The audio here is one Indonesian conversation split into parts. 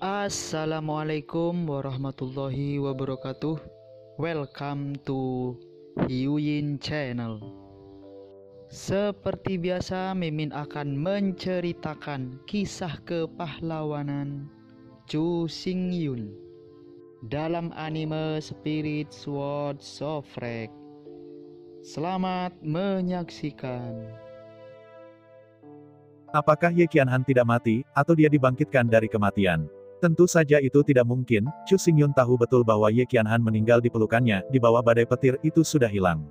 Assalamualaikum warahmatullahi wabarakatuh. Welcome to Hyuyin Channel. Seperti biasa, Mimin akan menceritakan kisah kepahlawanan Chu Xingyun dalam anime Spirit Sword Sofrek. Selamat menyaksikan. Apakah Ye Qianhan tidak mati, atau dia dibangkitkan dari kematian? Tentu saja itu tidak mungkin. Chu Xingyun tahu betul bahwa Ye Qianhan meninggal di pelukannya, di bawah badai petir itu sudah hilang.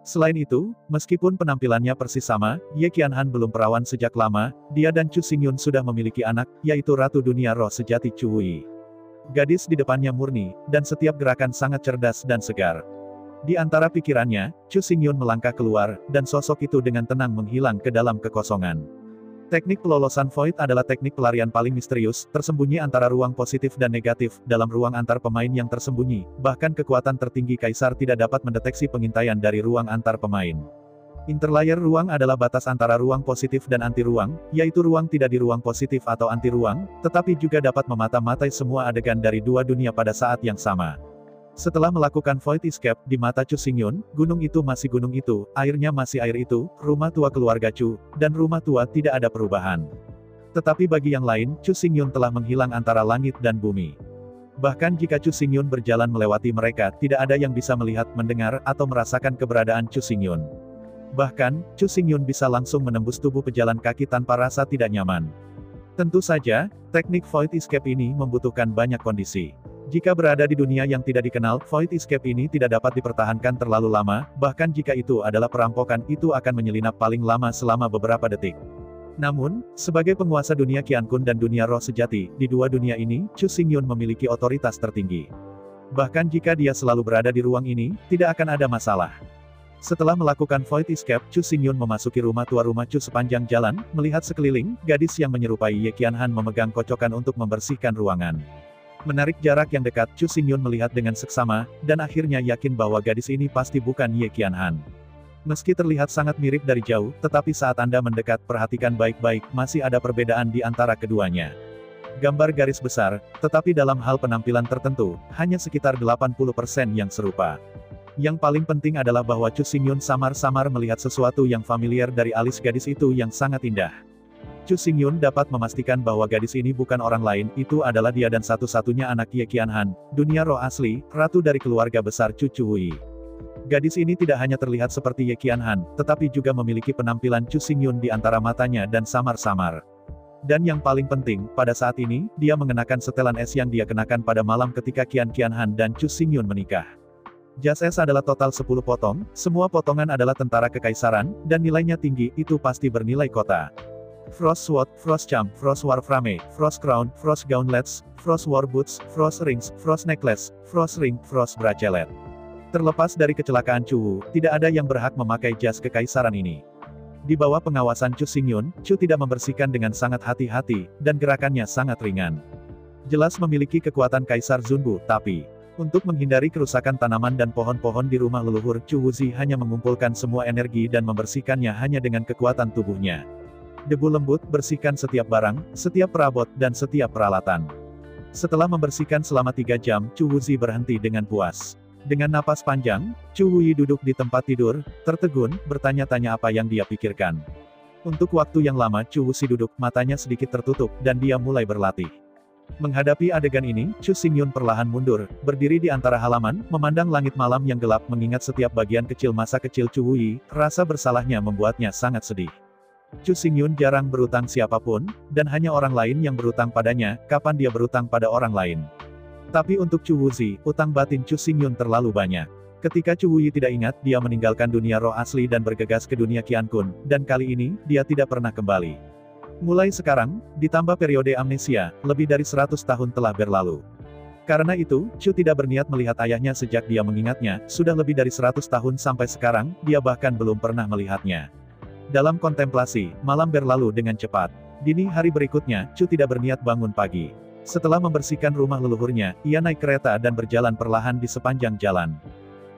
Selain itu, meskipun penampilannya persis sama, Ye Qianhan belum perawan sejak lama, dia dan Chu Xingyun sudah memiliki anak, yaitu Ratu Dunia Roh Sejati Chu Wuyi. Gadis di depannya murni, dan setiap gerakan sangat cerdas dan segar. Di antara pikirannya, Chu Xingyun melangkah keluar, dan sosok itu dengan tenang menghilang ke dalam kekosongan. Teknik pelolosan Void adalah teknik pelarian paling misterius, tersembunyi antara ruang positif dan negatif, dalam ruang antar pemain yang tersembunyi, bahkan kekuatan tertinggi Kaisar tidak dapat mendeteksi pengintaian dari ruang antar pemain. Interlayer ruang adalah batas antara ruang positif dan anti-ruang, yaitu ruang tidak di ruang positif atau anti-ruang, tetapi juga dapat memata-matai semua adegan dari dua dunia pada saat yang sama. Setelah melakukan Void Escape, di mata Chu Xingyun, gunung itu masih gunung itu, airnya masih air itu, rumah tua keluarga Chu, dan rumah tua tidak ada perubahan. Tetapi bagi yang lain, Chu Xingyun telah menghilang antara langit dan bumi. Bahkan jika Chu Xingyun berjalan melewati mereka, tidak ada yang bisa melihat, mendengar, atau merasakan keberadaan Chu Xingyun. Bahkan, Chu Xingyun bisa langsung menembus tubuh pejalan kaki tanpa rasa tidak nyaman. Tentu saja, teknik Void Escape ini membutuhkan banyak kondisi. Jika berada di dunia yang tidak dikenal, Void Escape ini tidak dapat dipertahankan terlalu lama, bahkan jika itu adalah perampokan, itu akan menyelinap paling lama selama beberapa detik. Namun, sebagai penguasa dunia Qiankun dan dunia roh sejati, di dua dunia ini, Chu Xingyun memiliki otoritas tertinggi. Bahkan jika dia selalu berada di ruang ini, tidak akan ada masalah. Setelah melakukan Void Escape, Chu Xingyun memasuki rumah tua rumah Chu sepanjang jalan, melihat sekeliling, gadis yang menyerupai Ye Qianhan memegang kocokan untuk membersihkan ruangan. Menarik jarak yang dekat, Chu Xingyun melihat dengan seksama, dan akhirnya yakin bahwa gadis ini pasti bukan Ye Qianhan. Meski terlihat sangat mirip dari jauh, tetapi saat Anda mendekat, perhatikan baik-baik, masih ada perbedaan di antara keduanya. Gambar garis besar, tetapi dalam hal penampilan tertentu, hanya sekitar 80% yang serupa. Yang paling penting adalah bahwa Chu Xingyun samar-samar melihat sesuatu yang familiar dari alis gadis itu yang sangat indah. Chu Xingyun dapat memastikan bahwa gadis ini bukan orang lain, itu adalah dia dan satu-satunya anak Ye Qianhan, dunia roh asli, ratu dari keluarga besar Chu Wuyi. Gadis ini tidak hanya terlihat seperti Ye Qianhan, tetapi juga memiliki penampilan Chu Xingyun di antara matanya dan samar-samar. Dan yang paling penting, pada saat ini, dia mengenakan setelan es yang dia kenakan pada malam ketika Qianhan dan Chu Xingyun menikah. Jas es adalah total 10 potong, semua potongan adalah tentara kekaisaran, dan nilainya tinggi, itu pasti bernilai kota. Frost Sword, Frost Charm, Frost Warframe, Frost Crown, Frost Gauntlets, Frost War Boots, Frost Rings, Frost Necklace, Frost Ring, Frost Bracelet. Terlepas dari kecelakaan Chu Wu, tidak ada yang berhak memakai jas kekaisaran ini. Di bawah pengawasan Chu Xingyun, Chu tidak membersihkan dengan sangat hati-hati, dan gerakannya sangat ringan. Jelas memiliki kekuatan Kaisar Zunbu, tapi untuk menghindari kerusakan tanaman dan pohon-pohon di rumah leluhur, Chu Wuzi hanya mengumpulkan semua energi dan membersihkannya hanya dengan kekuatan tubuhnya. Debu lembut, bersihkan setiap barang, setiap perabot, dan setiap peralatan. Setelah membersihkan selama 3 jam, Chu Wuzi berhenti dengan puas. Dengan napas panjang, Chu Wuyi duduk di tempat tidur, tertegun, bertanya-tanya apa yang dia pikirkan. Untuk waktu yang lama Chu Wuzi duduk, matanya sedikit tertutup, dan dia mulai berlatih. Menghadapi adegan ini, Chu Xingyun perlahan mundur, berdiri di antara halaman, memandang langit malam yang gelap mengingat setiap bagian kecil masa kecil Chu Wuyi, rasa bersalahnya membuatnya sangat sedih. Chu Xingyun jarang berutang siapapun, dan hanya orang lain yang berutang padanya, kapan dia berutang pada orang lain. Tapi untuk Chu Wuzi, utang batin Chu Xingyun terlalu banyak. Ketika Chu Wuyi tidak ingat, dia meninggalkan dunia roh asli dan bergegas ke dunia Qiankun, dan kali ini, dia tidak pernah kembali. Mulai sekarang, ditambah periode amnesia, lebih dari 100 tahun telah berlalu. Karena itu, Chu tidak berniat melihat ayahnya sejak dia mengingatnya, sudah lebih dari 100 tahun sampai sekarang, dia bahkan belum pernah melihatnya. Dalam kontemplasi, malam berlalu dengan cepat. Dini hari berikutnya, Chu tidak berniat bangun pagi. Setelah membersihkan rumah leluhurnya, ia naik kereta dan berjalan perlahan di sepanjang jalan.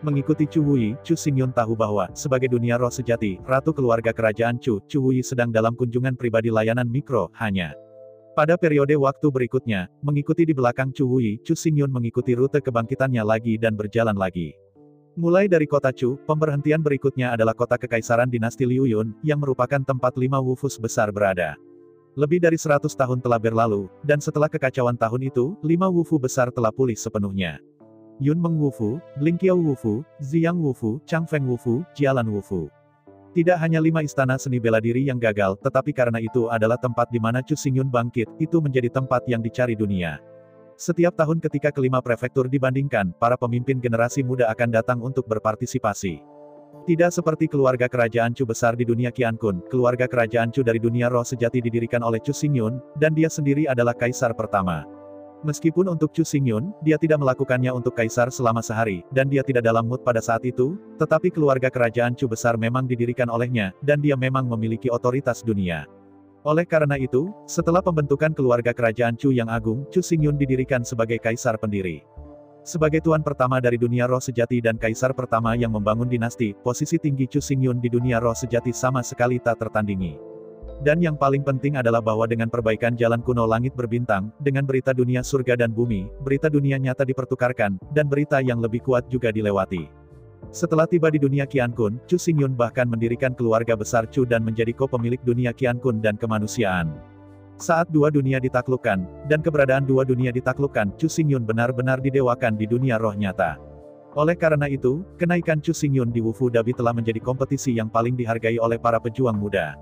Mengikuti Chu Wuyi, Chu Xingyun tahu bahwa, sebagai dunia roh sejati, ratu keluarga kerajaan Chu, Chu Wuyi sedang dalam kunjungan pribadi layanan mikro, hanya Pada periode waktu berikutnya, mengikuti di belakang Chu Hui, Chu Xingyun mengikuti rute kebangkitannya lagi dan berjalan lagi. Mulai dari kota Chu, pemberhentian berikutnya adalah kota kekaisaran dinasti Liu Yun, yang merupakan tempat 5 wufus besar berada. Lebih dari 100 tahun telah berlalu, dan setelah kekacauan tahun itu, 5 wufu besar telah pulih sepenuhnya. Yun Meng Wufu, Lingqiao Wufu, Ziyang Wufu, Changfeng Wufu, Jialan Wufu. Tidak hanya 5 istana seni bela diri yang gagal, tetapi karena itu adalah tempat di mana Chu Xingyun bangkit, itu menjadi tempat yang dicari dunia. Setiap tahun ketika kelima prefektur dibandingkan, para pemimpin generasi muda akan datang untuk berpartisipasi. Tidak seperti keluarga kerajaan Chu besar di dunia Qiankun, keluarga kerajaan Chu dari dunia roh sejati didirikan oleh Chu Xingyun, dan dia sendiri adalah kaisar pertama. Meskipun untuk Chu Xingyun, dia tidak melakukannya untuk kaisar selama sehari, dan dia tidak dalam mood pada saat itu, tetapi keluarga kerajaan Chu besar memang didirikan olehnya, dan dia memang memiliki otoritas dunia. Oleh karena itu, setelah pembentukan keluarga kerajaan Chu yang agung, Chu Xingyun didirikan sebagai kaisar pendiri. Sebagai tuan pertama dari dunia roh sejati dan kaisar pertama yang membangun dinasti, posisi tinggi Chu Xingyun di dunia roh sejati sama sekali tak tertandingi. Dan yang paling penting adalah bahwa dengan perbaikan jalan kuno langit berbintang, dengan berita dunia surga dan bumi, berita dunia nyata dipertukarkan, dan berita yang lebih kuat juga dilewati. Setelah tiba di dunia Qiankun, Chu Xingyun bahkan mendirikan keluarga besar Chu dan menjadi co-pemilik dunia Qiankun dan kemanusiaan. Saat dua dunia ditaklukkan, dan keberadaan dua dunia ditaklukkan, Chu Xingyun benar-benar didewakan di dunia roh nyata. Oleh karena itu, kenaikan Chu Xingyun di Wufu Dabi telah menjadi kompetisi yang paling dihargai oleh para pejuang muda.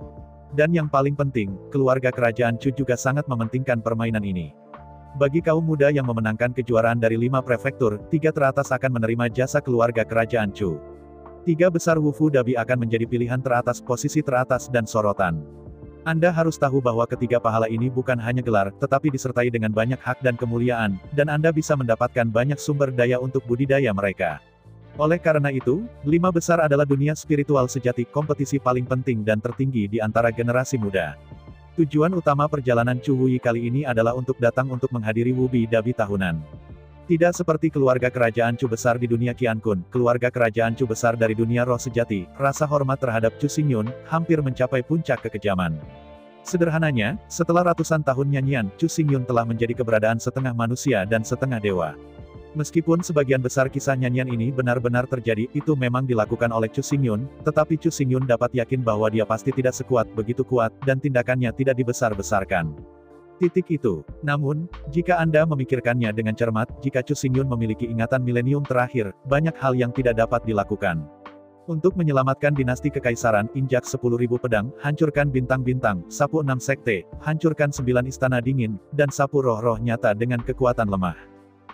Dan yang paling penting, keluarga kerajaan Chu juga sangat mementingkan permainan ini. Bagi kaum muda yang memenangkan kejuaraan dari 5 prefektur, 3 teratas akan menerima jasa keluarga kerajaan Chu. 3 besar Wufu Dabi akan menjadi pilihan teratas, posisi teratas dan sorotan. Anda harus tahu bahwa ketiga pahala ini bukan hanya gelar, tetapi disertai dengan banyak hak dan kemuliaan, dan Anda bisa mendapatkan banyak sumber daya untuk budidaya mereka. Oleh karena itu, 5 besar adalah dunia spiritual sejati, kompetisi paling penting dan tertinggi di antara generasi muda. Tujuan utama perjalanan Chu Hui kali ini adalah untuk datang untuk menghadiri Wubi Dabi tahunan. Tidak seperti keluarga kerajaan Chu besar di dunia Qiankun, keluarga kerajaan Chu besar dari dunia roh sejati, rasa hormat terhadap Chu Xingyun hampir mencapai puncak kekejaman. Sederhananya, setelah ratusan tahun nyanyian, Chu Xingyun telah menjadi keberadaan setengah manusia dan setengah dewa. Meskipun sebagian besar kisah nyanyian ini benar-benar terjadi, itu memang dilakukan oleh Chu Xingyun, tetapi Chu Xingyun dapat yakin bahwa dia pasti tidak sekuat begitu kuat, dan tindakannya tidak dibesar-besarkan. Titik itu. Namun, jika Anda memikirkannya dengan cermat, jika Chu Xingyun memiliki ingatan milenium terakhir, banyak hal yang tidak dapat dilakukan. Untuk menyelamatkan dinasti kekaisaran, injak 10.000 pedang, hancurkan bintang-bintang, sapu 6 sekte, hancurkan 9 istana dingin, dan sapu roh-roh nyata dengan kekuatan lemah.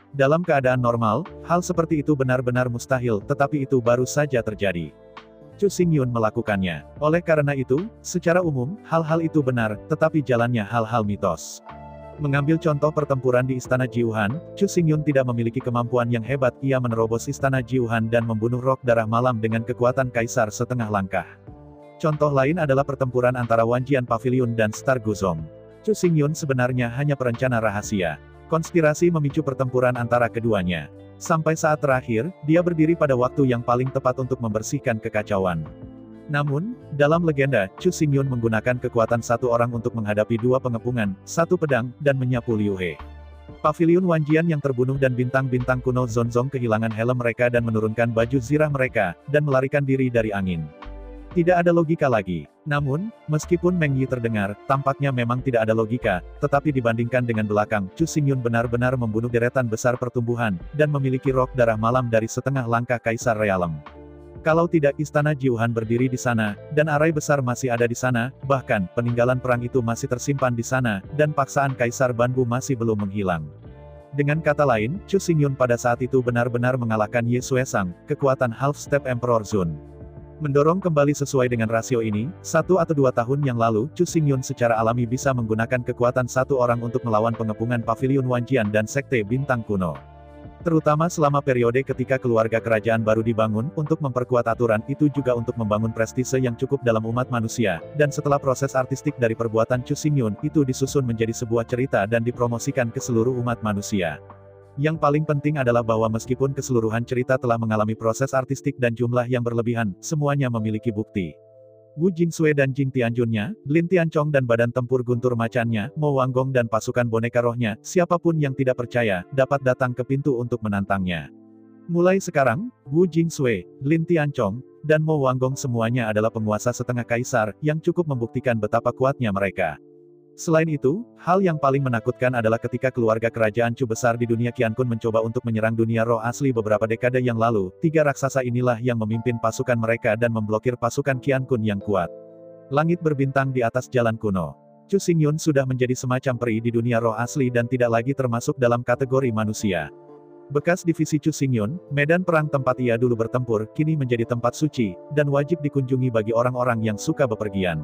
Dalam keadaan normal, hal seperti itu benar-benar mustahil, tetapi itu baru saja terjadi. Chu Xingyun melakukannya. Oleh karena itu, secara umum, hal-hal itu benar, tetapi jalannya hal-hal mitos. Mengambil contoh pertempuran di Istana Jiuhan, Chu Xingyun tidak memiliki kemampuan yang hebat, ia menerobos Istana Jiuhan dan membunuh Roh Darah Malam dengan kekuatan kaisar setengah langkah. Contoh lain adalah pertempuran antara Wanjian Pavilion dan Star Guzong. Chu Xingyun sebenarnya hanya perencana rahasia. Konspirasi memicu pertempuran antara keduanya. Sampai saat terakhir, dia berdiri pada waktu yang paling tepat untuk membersihkan kekacauan. Namun, dalam legenda, Chu Xingyun menggunakan kekuatan satu orang untuk menghadapi 2 pengepungan, 1 pedang, dan menyapu Liu He. Pavilion Wanjian yang terbunuh dan bintang-bintang kuno Zonzong kehilangan helm mereka dan menurunkan baju zirah mereka, dan melarikan diri dari angin. Tidak ada logika lagi. Namun, meskipun Meng Yi terdengar, tampaknya memang tidak ada logika, tetapi dibandingkan dengan belakang, Chu Xingyun benar-benar membunuh deretan besar pertumbuhan, dan memiliki Roh Darah Malam dari setengah langkah Kaisar Realem. Kalau tidak, Istana Jiuhan berdiri di sana, dan arai besar masih ada di sana, bahkan, peninggalan perang itu masih tersimpan di sana, dan paksaan Kaisar Banbu masih belum menghilang. Dengan kata lain, Chu Xingyun pada saat itu benar-benar mengalahkan Ye Xuesang, kekuatan Half-Step Emperor Zun. Mendorong kembali sesuai dengan rasio ini, 1 atau 2 tahun yang lalu, Chu Xingyun secara alami bisa menggunakan kekuatan 1 orang untuk melawan pengepungan Pavilion Wanjian dan Sekte Bintang Kuno. Terutama selama periode ketika keluarga kerajaan baru dibangun, untuk memperkuat aturan itu juga untuk membangun prestise yang cukup dalam umat manusia, dan setelah proses artistik dari perbuatan Chu Xingyun, itu disusun menjadi sebuah cerita dan dipromosikan ke seluruh umat manusia. Yang paling penting adalah bahwa meskipun keseluruhan cerita telah mengalami proses artistik dan jumlah yang berlebihan, semuanya memiliki bukti. Wu Jingsui dan Jing Tianjunnya, Lin Tianchong dan badan tempur guntur macannya, Mo Wanggong dan pasukan boneka rohnya, siapapun yang tidak percaya, dapat datang ke pintu untuk menantangnya. Mulai sekarang, Wu Jingsui, Lin Tianchong, dan Mo Wanggong semuanya adalah penguasa setengah kaisar, yang cukup membuktikan betapa kuatnya mereka. Selain itu, hal yang paling menakutkan adalah ketika keluarga kerajaan Chu besar di dunia Qiankun mencoba untuk menyerang dunia roh asli beberapa dekade yang lalu, tiga raksasa inilah yang memimpin pasukan mereka dan memblokir pasukan Qiankun yang kuat. Langit berbintang di atas jalan kuno. Chu Xingyun sudah menjadi semacam peri di dunia roh asli dan tidak lagi termasuk dalam kategori manusia. Bekas divisi Chu Xingyun, medan perang tempat ia dulu bertempur, kini menjadi tempat suci, dan wajib dikunjungi bagi orang-orang yang suka bepergian.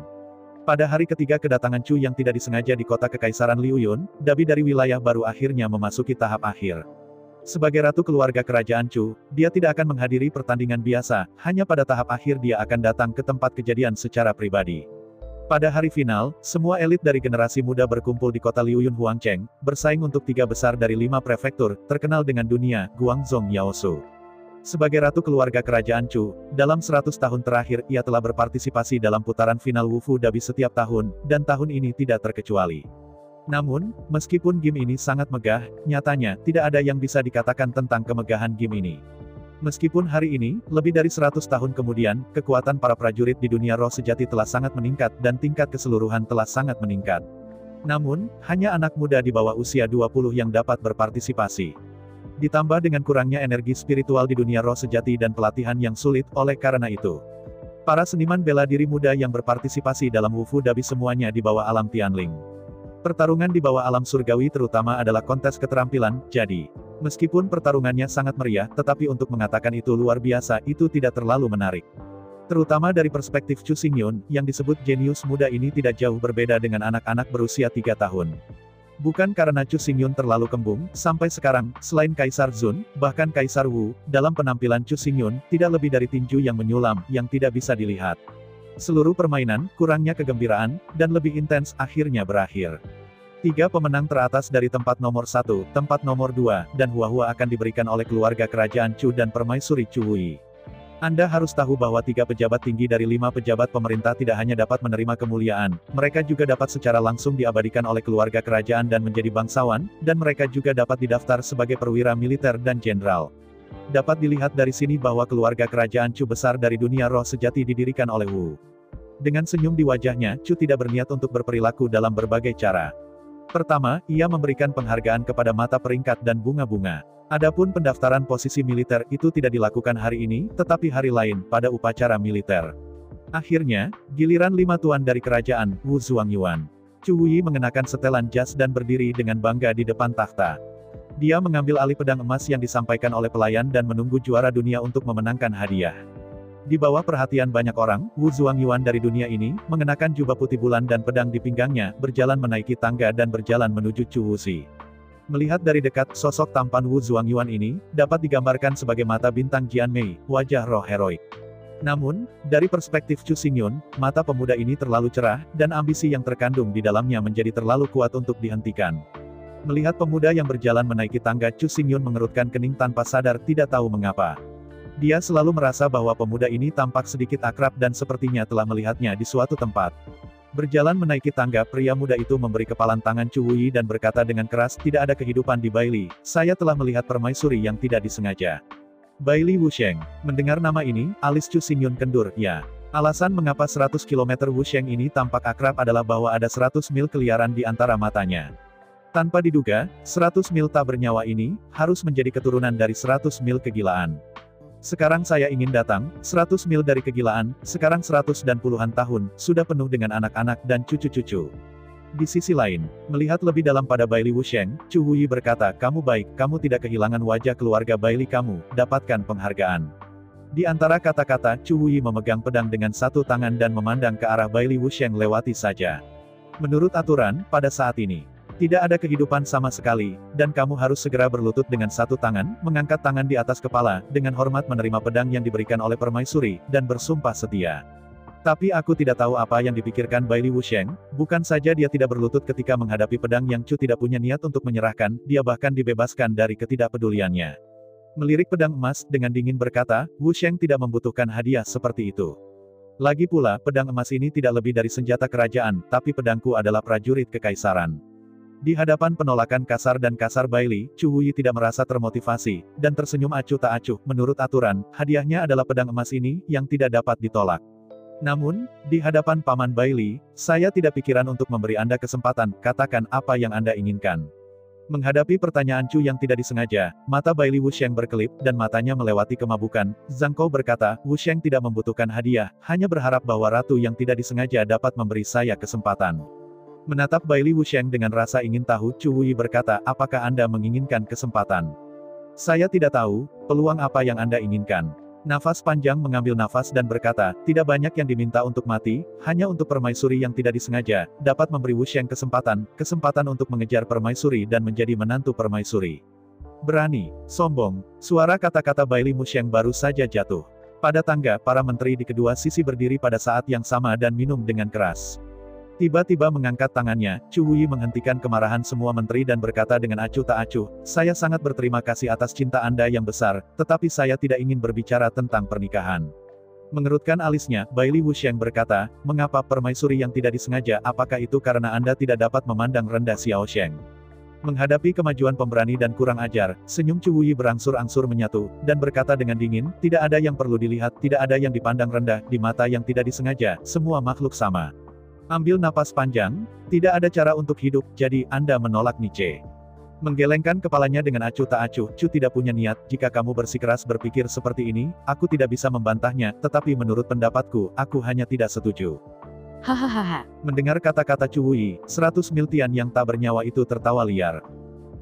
Pada hari ketiga kedatangan Chu yang tidak disengaja di kota kekaisaran Liuyun, Dabi dari wilayah baru akhirnya memasuki tahap akhir. Sebagai ratu keluarga kerajaan Chu, dia tidak akan menghadiri pertandingan biasa, hanya pada tahap akhir dia akan datang ke tempat kejadian secara pribadi. Pada hari final, semua elit dari generasi muda berkumpul di kota Liuyun Huangcheng, bersaing untuk 3 besar dari 5 prefektur, terkenal dengan dunia, Guangzhong Yaosu. Sebagai ratu keluarga kerajaan Chu, dalam 100 tahun terakhir ia telah berpartisipasi dalam putaran final Wufu Dabi setiap tahun, dan tahun ini tidak terkecuali. Namun, meskipun game ini sangat megah, nyatanya, tidak ada yang bisa dikatakan tentang kemegahan game ini. Meskipun hari ini, lebih dari 100 tahun kemudian, kekuatan para prajurit di dunia roh sejati telah sangat meningkat dan tingkat keseluruhan telah sangat meningkat. Namun, hanya anak muda di bawah usia 20 yang dapat berpartisipasi. Ditambah dengan kurangnya energi spiritual di dunia roh sejati dan pelatihan yang sulit, oleh karena itu, para seniman bela diri muda yang berpartisipasi dalam Wufu Dabi semuanya di bawah alam Tianling. Pertarungan di bawah alam surgawi terutama adalah kontes keterampilan, jadi, meskipun pertarungannya sangat meriah, tetapi untuk mengatakan itu luar biasa, itu tidak terlalu menarik. Terutama dari perspektif Chu Xingyun, yang disebut jenius muda ini tidak jauh berbeda dengan anak-anak berusia 3 tahun. Bukan karena Chu Xingyun terlalu kembung, sampai sekarang, selain Kaisar Zun, bahkan Kaisar Wu, dalam penampilan Chu Xingyun, tidak lebih dari tinju yang menyulam, yang tidak bisa dilihat. Seluruh permainan, kurangnya kegembiraan, dan lebih intens, akhirnya berakhir. 3 pemenang teratas dari tempat nomor 1, tempat nomor 2, dan Huahua akan diberikan oleh keluarga kerajaan Chu dan permaisuri Chu Hui. Anda harus tahu bahwa 3 pejabat tinggi dari 5 pejabat pemerintah tidak hanya dapat menerima kemuliaan, mereka juga dapat secara langsung diabadikan oleh keluarga kerajaan dan menjadi bangsawan, dan mereka juga dapat didaftar sebagai perwira militer dan jenderal. Dapat dilihat dari sini bahwa keluarga kerajaan Chu besar dari dunia roh sejati didirikan oleh Wu. Dengan senyum di wajahnya, Chu tidak berniat untuk berperilaku dalam berbagai cara. Pertama, ia memberikan penghargaan kepada mata peringkat dan bunga-bunga. Adapun pendaftaran posisi militer itu tidak dilakukan hari ini, tetapi hari lain, pada upacara militer. Akhirnya, giliran 5 tuan dari kerajaan, Wu Zuangyuan. Chu Hui mengenakan setelan jas dan berdiri dengan bangga di depan takhta. Dia mengambil alih pedang emas yang disampaikan oleh pelayan dan menunggu juara dunia untuk memenangkan hadiah. Di bawah perhatian banyak orang, Wu Zuangyuan dari dunia ini, mengenakan jubah putih bulan dan pedang di pinggangnya, berjalan menaiki tangga dan berjalan menuju Chu Wuxi. Melihat dari dekat, sosok tampan Wu Zuangyuan ini, dapat digambarkan sebagai mata bintang Jian Mei, wajah roh heroik. Namun, dari perspektif Chu Xingyun, mata pemuda ini terlalu cerah, dan ambisi yang terkandung di dalamnya menjadi terlalu kuat untuk dihentikan. Melihat pemuda yang berjalan menaiki tangga, Chu Xingyun mengerutkan kening tanpa sadar, tidak tahu mengapa. Dia selalu merasa bahwa pemuda ini tampak sedikit akrab dan sepertinya telah melihatnya di suatu tempat. Berjalan menaiki tangga, pria muda itu memberi kepalan tangan Chu Hui dan berkata dengan keras, tidak ada kehidupan di Baili, saya telah melihat permaisuri yang tidak disengaja. Baili Wusheng. Mendengar nama ini, alis Chu Xingyun kendur, ya. Alasan mengapa 100 km Wusheng ini tampak akrab adalah bahwa ada 100 mil keliaran di antara matanya. Tanpa diduga, 100 mil tak bernyawa ini, harus menjadi keturunan dari 100 mil kegilaan. Sekarang saya ingin datang, 100 mil dari kegilaan, sekarang 100 dan puluhan tahun, sudah penuh dengan anak-anak dan cucu-cucu. Di sisi lain, melihat lebih dalam pada Baili Wusheng, Chu Hui berkata, kamu baik, kamu tidak kehilangan wajah keluarga Baili kamu, dapatkan penghargaan. Di antara kata-kata, Chu Hui memegang pedang dengan satu tangan dan memandang ke arah Baili Wusheng lewati saja. Menurut aturan, pada saat ini, tidak ada kehidupan sama sekali, dan kamu harus segera berlutut dengan satu tangan, mengangkat tangan di atas kepala, dengan hormat menerima pedang yang diberikan oleh permaisuri, dan bersumpah setia. Tapi aku tidak tahu apa yang dipikirkan Baili Wusheng, bukan saja dia tidak berlutut ketika menghadapi pedang yang Chu tidak punya niat untuk menyerahkan, dia bahkan dibebaskan dari ketidakpeduliannya. Melirik pedang emas, dengan dingin berkata, Wusheng tidak membutuhkan hadiah seperti itu. Lagi pula, pedang emas ini tidak lebih dari senjata kerajaan, tapi pedangku adalah prajurit kekaisaran. Di hadapan penolakan kasar dan kasar Bailey, Chu Wuyi tidak merasa termotivasi, dan tersenyum acuh tak acuh. Menurut aturan, hadiahnya adalah pedang emas ini, yang tidak dapat ditolak. Namun, di hadapan Paman Bailey, saya tidak pikiran untuk memberi Anda kesempatan, katakan apa yang Anda inginkan. Menghadapi pertanyaan Chu yang tidak disengaja, mata Bailey Wusheng berkelip, dan matanya melewati kemabukan. Zhang Kou berkata, Wusheng tidak membutuhkan hadiah, hanya berharap bahwa ratu yang tidak disengaja dapat memberi saya kesempatan. Menatap Bailey Wusheng dengan rasa ingin tahu, Chu Wuyi berkata, apakah Anda menginginkan kesempatan? Saya tidak tahu, peluang apa yang Anda inginkan. Nafas panjang mengambil nafas dan berkata, tidak banyak yang diminta untuk mati, hanya untuk permaisuri yang tidak disengaja, dapat memberi Wusheng kesempatan untuk mengejar permaisuri dan menjadi menantu permaisuri. Berani, sombong, suara kata-kata Bailey Wusheng baru saja jatuh. Pada tangga, para menteri di kedua sisi berdiri pada saat yang sama dan minum dengan keras. Tiba-tiba mengangkat tangannya, Chu Wuyi menghentikan kemarahan semua menteri dan berkata dengan acuh tak acuh, saya sangat berterima kasih atas cinta Anda yang besar, tetapi saya tidak ingin berbicara tentang pernikahan. Mengerutkan alisnya, Bailey Wusheng berkata, mengapa permaisuri yang tidak disengaja, apakah itu karena Anda tidak dapat memandang rendah Xiao Sheng? Menghadapi kemajuan pemberani dan kurang ajar, senyum Chu Wuyi berangsur-angsur menyatu, dan berkata dengan dingin, tidak ada yang perlu dilihat, tidak ada yang dipandang rendah, di mata yang tidak disengaja, semua makhluk sama. Ambil napas panjang, tidak ada cara untuk hidup, jadi Anda menolak Nietzsche. Menggelengkan kepalanya dengan acuh tak acuh, Chu tidak punya niat, jika kamu bersikeras berpikir seperti ini, aku tidak bisa membantahnya, tetapi menurut pendapatku, aku hanya tidak setuju. Hahaha. Mendengar kata-kata Chu Wuyi, 100 miltian yang tak bernyawa itu tertawa liar.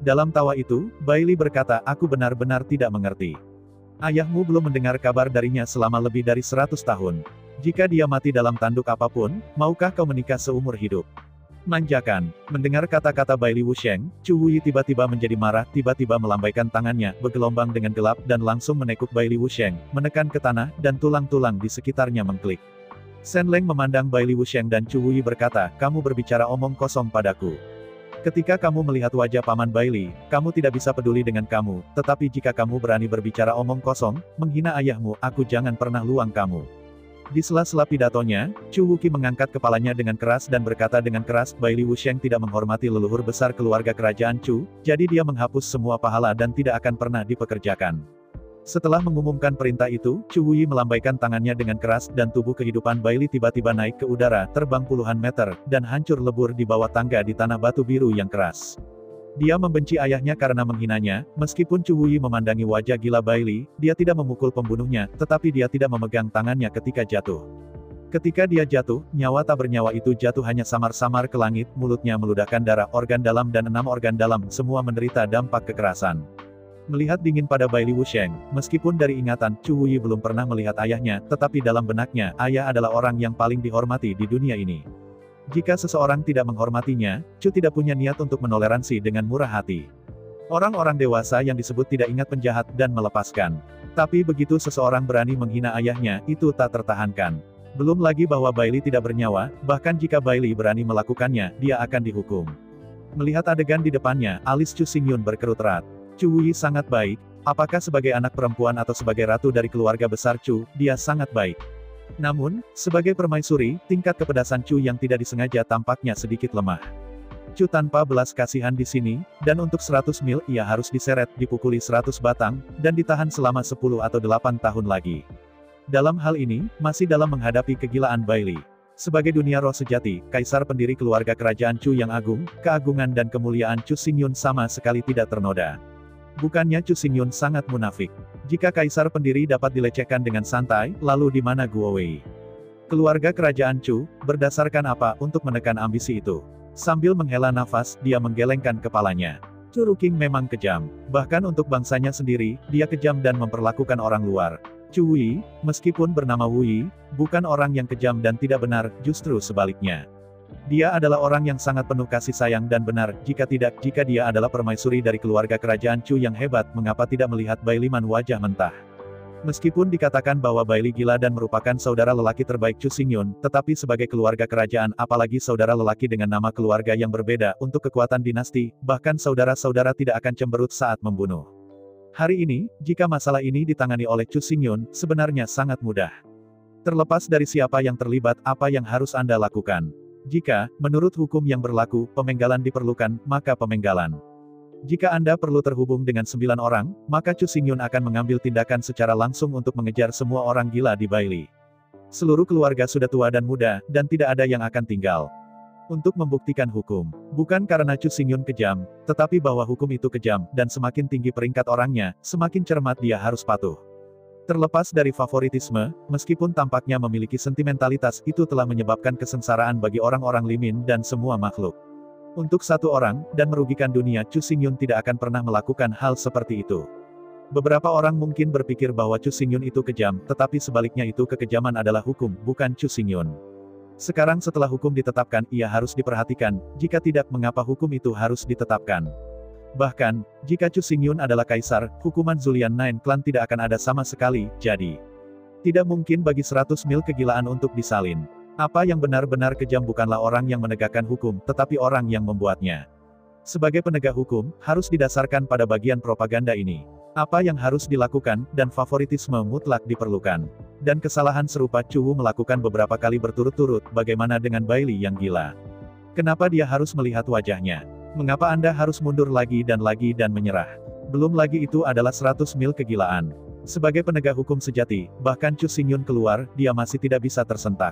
Dalam tawa itu, Bailey berkata, aku benar-benar tidak mengerti. Ayahmu belum mendengar kabar darinya selama lebih dari 100 tahun. Jika dia mati dalam tanduk apapun, maukah kau menikah seumur hidup? Manjakan. Mendengar kata-kata Bailey Wusheng, Chu Wuyi tiba-tiba menjadi marah, tiba-tiba melambaikan tangannya, bergelombang dengan gelap dan langsung menekuk Bailey Wusheng, menekan ke tanah, dan tulang-tulang di sekitarnya mengklik. Shen Leng memandang Bailey Wusheng dan Chu Wuyi berkata, kamu berbicara omong kosong padaku. Ketika kamu melihat wajah Paman Bailey, kamu tidak bisa peduli dengan kamu, tetapi jika kamu berani berbicara omong kosong, menghina ayahmu, aku jangan pernah luang kamu. Di sela-sela pidatonya, Chu Wuki mengangkat kepalanya dengan keras dan berkata dengan keras, Bailey Wusheng tidak menghormati leluhur besar keluarga kerajaan Chu, jadi dia menghapus semua pahala dan tidak akan pernah dipekerjakan. Setelah mengumumkan perintah itu, Chu Wuyi melambaikan tangannya dengan keras dan tubuh kehidupan Bailey tiba-tiba naik ke udara, terbang puluhan meter, dan hancur lebur di bawah tangga di tanah batu biru yang keras. Dia membenci ayahnya karena menghinanya, meskipun Chu Wuyi memandangi wajah gila Bailey, dia tidak memukul pembunuhnya, tetapi dia tidak memegang tangannya ketika jatuh. Ketika dia jatuh, nyawa tak bernyawa itu jatuh hanya samar-samar ke langit, mulutnya meludahkan darah, organ dalam dan 6 organ dalam, semua menderita dampak kekerasan. Melihat dingin pada Bailey Wusheng, meskipun dari ingatan, Chu Wuyi belum pernah melihat ayahnya, tetapi dalam benaknya, ayah adalah orang yang paling dihormati di dunia ini. Jika seseorang tidak menghormatinya, Chu tidak punya niat untuk menoleransi dengan murah hati. Orang-orang dewasa yang disebut tidak ingat penjahat dan melepaskan. Tapi begitu seseorang berani menghina ayahnya, itu tak tertahankan. Belum lagi bahwa Bailey tidak bernyawa, bahkan jika Bailey berani melakukannya, dia akan dihukum. Melihat adegan di depannya, alis Chu Xingyun berkerut erat. Chu Wuyi sangat baik, apakah sebagai anak perempuan atau sebagai ratu dari keluarga besar Chu, dia sangat baik. Namun, sebagai permaisuri, tingkat kepedasan Chu yang tidak disengaja tampaknya sedikit lemah. Chu tanpa belas kasihan di sini, dan untuk 100 mil, ia harus diseret, dipukuli 100 batang, dan ditahan selama 10 atau 8 tahun lagi. Dalam hal ini, masih dalam menghadapi kegilaan Bailey. Sebagai dunia roh sejati, kaisar pendiri keluarga kerajaan Chu yang agung, keagungan dan kemuliaan Chu Xingyun sama sekali tidak ternoda. Bukannya Chu Xingyun sangat munafik. Jika kaisar pendiri dapat dilecehkan dengan santai, lalu di mana Guo Wei? Keluarga kerajaan Chu, berdasarkan apa untuk menekan ambisi itu? Sambil menghela nafas, dia menggelengkan kepalanya. Chu Ruking memang kejam. Bahkan untuk bangsanya sendiri, dia kejam dan memperlakukan orang luar. Chu Wuyi, meskipun bernama Wuyi, bukan orang yang kejam dan tidak benar, justru sebaliknya. Dia adalah orang yang sangat penuh kasih sayang dan benar, jika dia adalah permaisuri dari keluarga kerajaan Chu yang hebat, mengapa tidak melihat Bailey Man wajah mentah? Meskipun dikatakan bahwa Bailey gila dan merupakan saudara lelaki terbaik Chu Xingyun, tetapi sebagai keluarga kerajaan, apalagi saudara lelaki dengan nama keluarga yang berbeda, untuk kekuatan dinasti, bahkan saudara-saudara tidak akan cemberut saat membunuh. Hari ini, jika masalah ini ditangani oleh Chu Xingyun, sebenarnya sangat mudah. Terlepas dari siapa yang terlibat, apa yang harus Anda lakukan? Jika, menurut hukum yang berlaku, pemenggalan diperlukan, maka pemenggalan. Jika Anda perlu terhubung dengan 9 orang, maka Chu Xingyun akan mengambil tindakan secara langsung untuk mengejar semua orang gila di Bailey. Seluruh keluarga sudah tua dan muda, dan tidak ada yang akan tinggal. Untuk membuktikan hukum, bukan karena Chu Xingyun kejam, tetapi bahwa hukum itu kejam, dan semakin tinggi peringkat orangnya, semakin cermat dia harus patuh. Terlepas dari favoritisme, meskipun tampaknya memiliki sentimentalitas, itu telah menyebabkan kesengsaraan bagi orang-orang Limin dan semua makhluk. Untuk satu orang, dan merugikan dunia, Chu Xingyun tidak akan pernah melakukan hal seperti itu. Beberapa orang mungkin berpikir bahwa Chu Xingyun itu kejam, tetapi sebaliknya itu kekejaman adalah hukum, bukan Chu Xingyun. Sekarang setelah hukum ditetapkan, ia harus diperhatikan, jika tidak mengapa hukum itu harus ditetapkan. Bahkan, jika Chu Xingyun adalah kaisar, hukuman Zulian Nine Clan tidak akan ada sama sekali, jadi tidak mungkin bagi 100 mil kegilaan untuk disalin. Apa yang benar-benar kejam bukanlah orang yang menegakkan hukum, tetapi orang yang membuatnya. Sebagai penegak hukum, harus didasarkan pada bagian propaganda ini. Apa yang harus dilakukan, dan favoritisme mutlak diperlukan. Dan kesalahan serupa Chu Wu melakukan beberapa kali berturut-turut, bagaimana dengan Bailey yang gila? Kenapa dia harus melihat wajahnya? Mengapa Anda harus mundur lagi dan menyerah? Belum lagi itu adalah 100 mil kegilaan. Sebagai penegak hukum sejati, bahkan Chu Xingyun keluar, dia masih tidak bisa tersentak.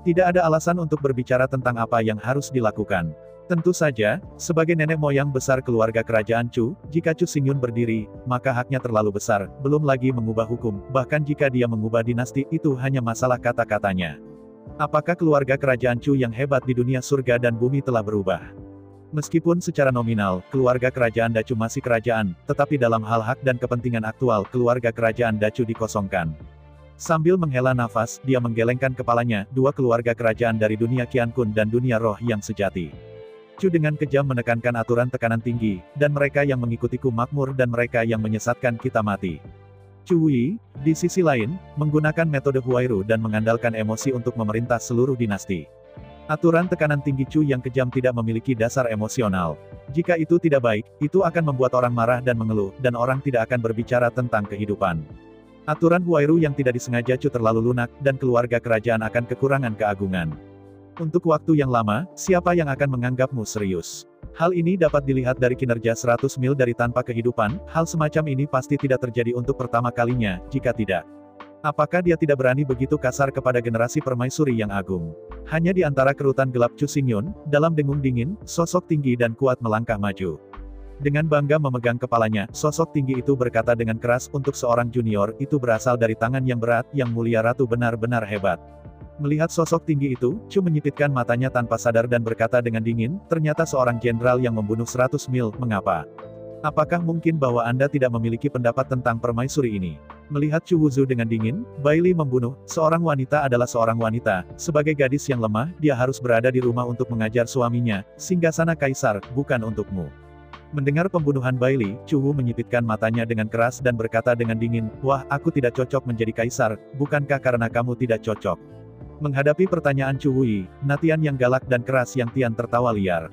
Tidak ada alasan untuk berbicara tentang apa yang harus dilakukan. Tentu saja, sebagai nenek moyang besar keluarga kerajaan Chu, jika Chu Xingyun berdiri, maka haknya terlalu besar, belum lagi mengubah hukum, bahkan jika dia mengubah dinasti, itu hanya masalah kata-katanya. Apakah keluarga kerajaan Chu yang hebat di dunia surga dan bumi telah berubah? Meskipun secara nominal, keluarga kerajaan Dacu masih kerajaan, tetapi dalam hal hak dan kepentingan aktual, keluarga kerajaan Dacu dikosongkan. Sambil menghela nafas, dia menggelengkan kepalanya, dua keluarga kerajaan dari dunia Qiankun dan dunia roh yang sejati. Chu dengan kejam menekankan aturan tekanan tinggi, dan mereka yang mengikutiku makmur dan mereka yang menyesatkan kita mati. Chu Wei, di sisi lain, menggunakan metode Huairu dan mengandalkan emosi untuk memerintah seluruh dinasti. Aturan tekanan tinggi Chu yang kejam tidak memiliki dasar emosional. Jika itu tidak baik, itu akan membuat orang marah dan mengeluh, dan orang tidak akan berbicara tentang kehidupan. Aturan Huairu yang tidak disengaja Chu terlalu lunak, dan keluarga kerajaan akan kekurangan keagungan. Untuk waktu yang lama, siapa yang akan menganggapmu serius? Hal ini dapat dilihat dari kinerja 100 mil dari tanpa kehidupan, hal semacam ini pasti tidak terjadi untuk pertama kalinya, jika tidak. Apakah dia tidak berani begitu kasar kepada generasi permaisuri yang agung? Hanya di antara kerutan gelap Chu Xingyun, dalam dengung dingin, sosok tinggi dan kuat melangkah maju. Dengan bangga memegang kepalanya, sosok tinggi itu berkata dengan keras, untuk seorang junior, itu berasal dari tangan yang berat, yang mulia ratu benar-benar hebat. Melihat sosok tinggi itu, Chu menyipitkan matanya tanpa sadar dan berkata dengan dingin, ternyata seorang jenderal yang membunuh 100 mil, mengapa? Apakah mungkin bahwa Anda tidak memiliki pendapat tentang permaisuri ini? Melihat Chu Wuzu dengan dingin, Bailey membunuh, seorang wanita adalah seorang wanita, sebagai gadis yang lemah, dia harus berada di rumah untuk mengajar suaminya, singgasana kaisar, bukan untukmu. Mendengar pembunuhan Bailey, Chu Wu menyipitkan matanya dengan keras dan berkata dengan dingin, wah, aku tidak cocok menjadi kaisar, bukankah karena kamu tidak cocok? Menghadapi pertanyaan Chu Wei, Natian yang galak dan keras yang Tian tertawa liar.